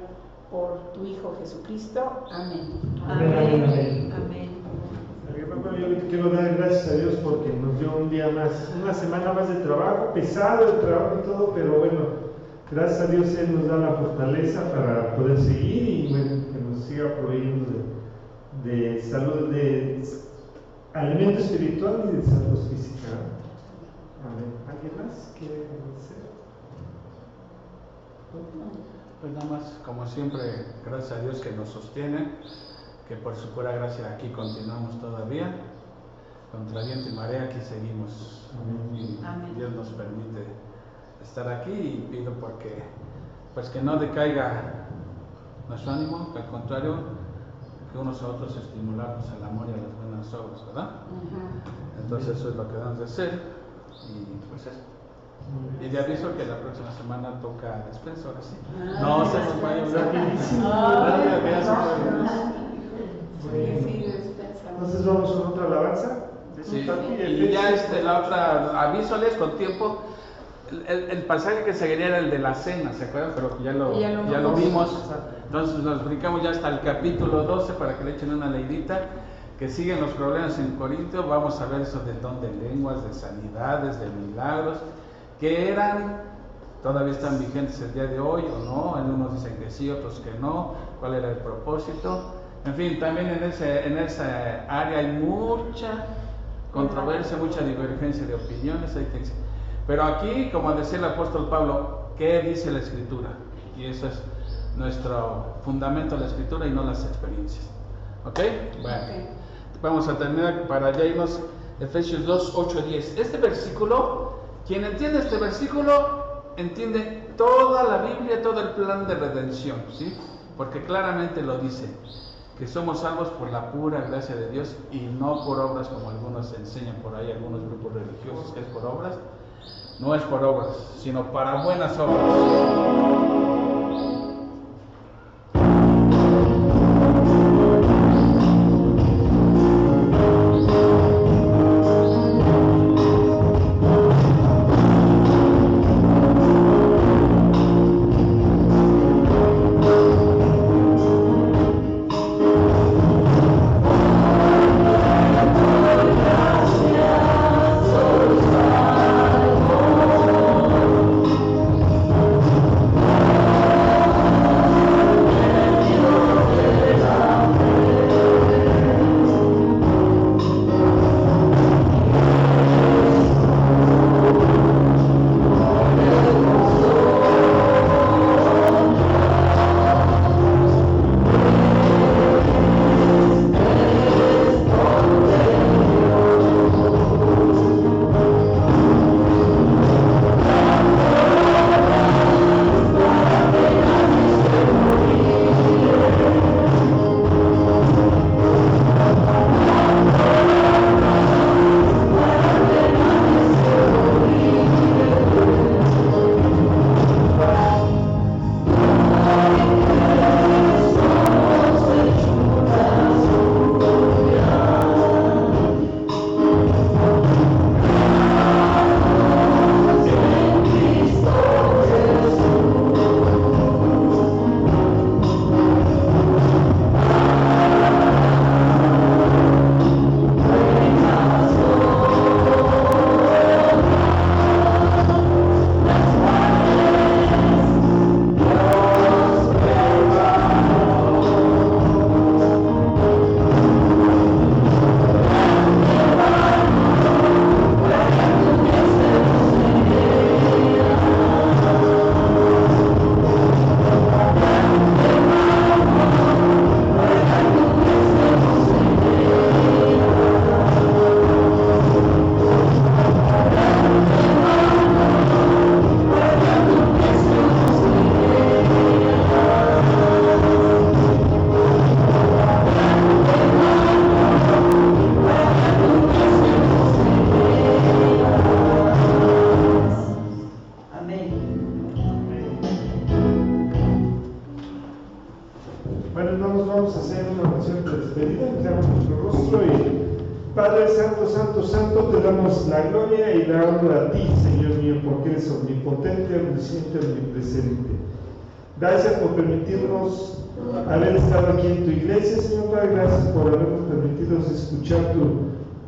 por tu Hijo Jesucristo. Amén. Amén. Bueno, yo le quiero dar gracias a Dios porque nos dio un día más, una semana más de trabajo, pesado el trabajo y todo, pero bueno, gracias a Dios Él nos da la fortaleza para poder seguir y bueno, que nos siga proveyendo de salud, de alimento espiritual y de salud física. Amén. ¿Alguien más quiere decir? Pues nada más, como siempre, gracias a Dios que nos sostiene, que por su pura gracia aquí continuamos todavía, contra viento y marea aquí seguimos. Y Amén. Dios nos permite estar aquí y pido porque, pues que no decaiga nuestro ánimo, que al contrario, que unos a otros estimularnos al amor y a las buenas obras, ¿verdad? Entonces eso es lo que debemos de hacer y pues eso. Y le aviso que la próxima semana toca despensa, ahora sí. No se nos vaya a olvidar. Entonces vamos con otra alabanza. Sí. Y ya la otra, avísoles con tiempo. El pasaje que seguiría era el de la cena, ¿se acuerdan? Pero ya lo vimos. Entonces nos brincamos ya hasta el capítulo 12 para que le echen una leidita. Que siguen los problemas en Corintio. Vamos a ver eso del don de lenguas, de sanidades, de milagros, que todavía están vigentes el día de hoy o no. Algunos dicen que sí, otros que no. ¿Cuál era el propósito? En fin, también en esa área hay mucha controversia, mucha divergencia de opiniones. Pero aquí, como decía el apóstol Pablo, ¿qué dice la Escritura? Y eso es nuestro fundamento de la Escritura y no las experiencias. ¿Ok? Bueno, vamos a terminar para ya irnos. Efesios 2, 8, 10. Este versículo, quien entiende este versículo, entiende toda la Biblia, todo el plan de redención, ¿sí? Porque claramente lo dice, que somos salvos por la pura gracia de Dios y no por obras como algunos enseñan por ahí, algunos grupos religiosos, que es por obras. No es por obras, sino para buenas obras. Padre Santo, Santo, Santo, te damos la gloria y la honra a ti, Señor mío, porque eres omnipotente, omnisciente, omnipresente. Gracias por permitirnos haber estado aquí en tu iglesia, Señor Padre. Gracias por habernos permitido escuchar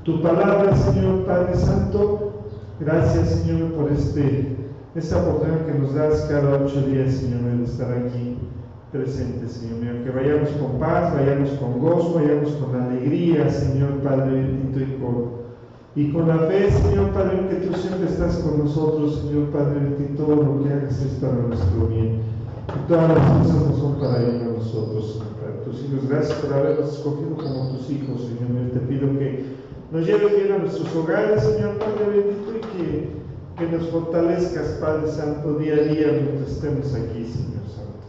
tu palabra, Señor Padre Santo. Gracias, Señor, por esta oportunidad que nos das cada 8 días, Señor, de estar aquí presentes, Señor mío. Que vayamos con paz, vayamos con gozo, vayamos con alegría, Señor Padre bendito, y con la fe, Señor Padre, que tú siempre estás con nosotros, Señor Padre bendito. Todo lo que hagas es para nuestro bien. Y todas las cosas no son para ir a nosotros, Señor Padre. Tus hijos, gracias por habernos escogido como tus hijos, Señor mío. Te pido que nos lleves bien a nuestros hogares, Señor Padre bendito, y que nos fortalezcas, Padre Santo, día a día mientras estemos aquí, Señor Santo.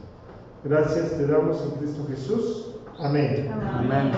Gracias te damos en Cristo Jesús. Amén. Amén.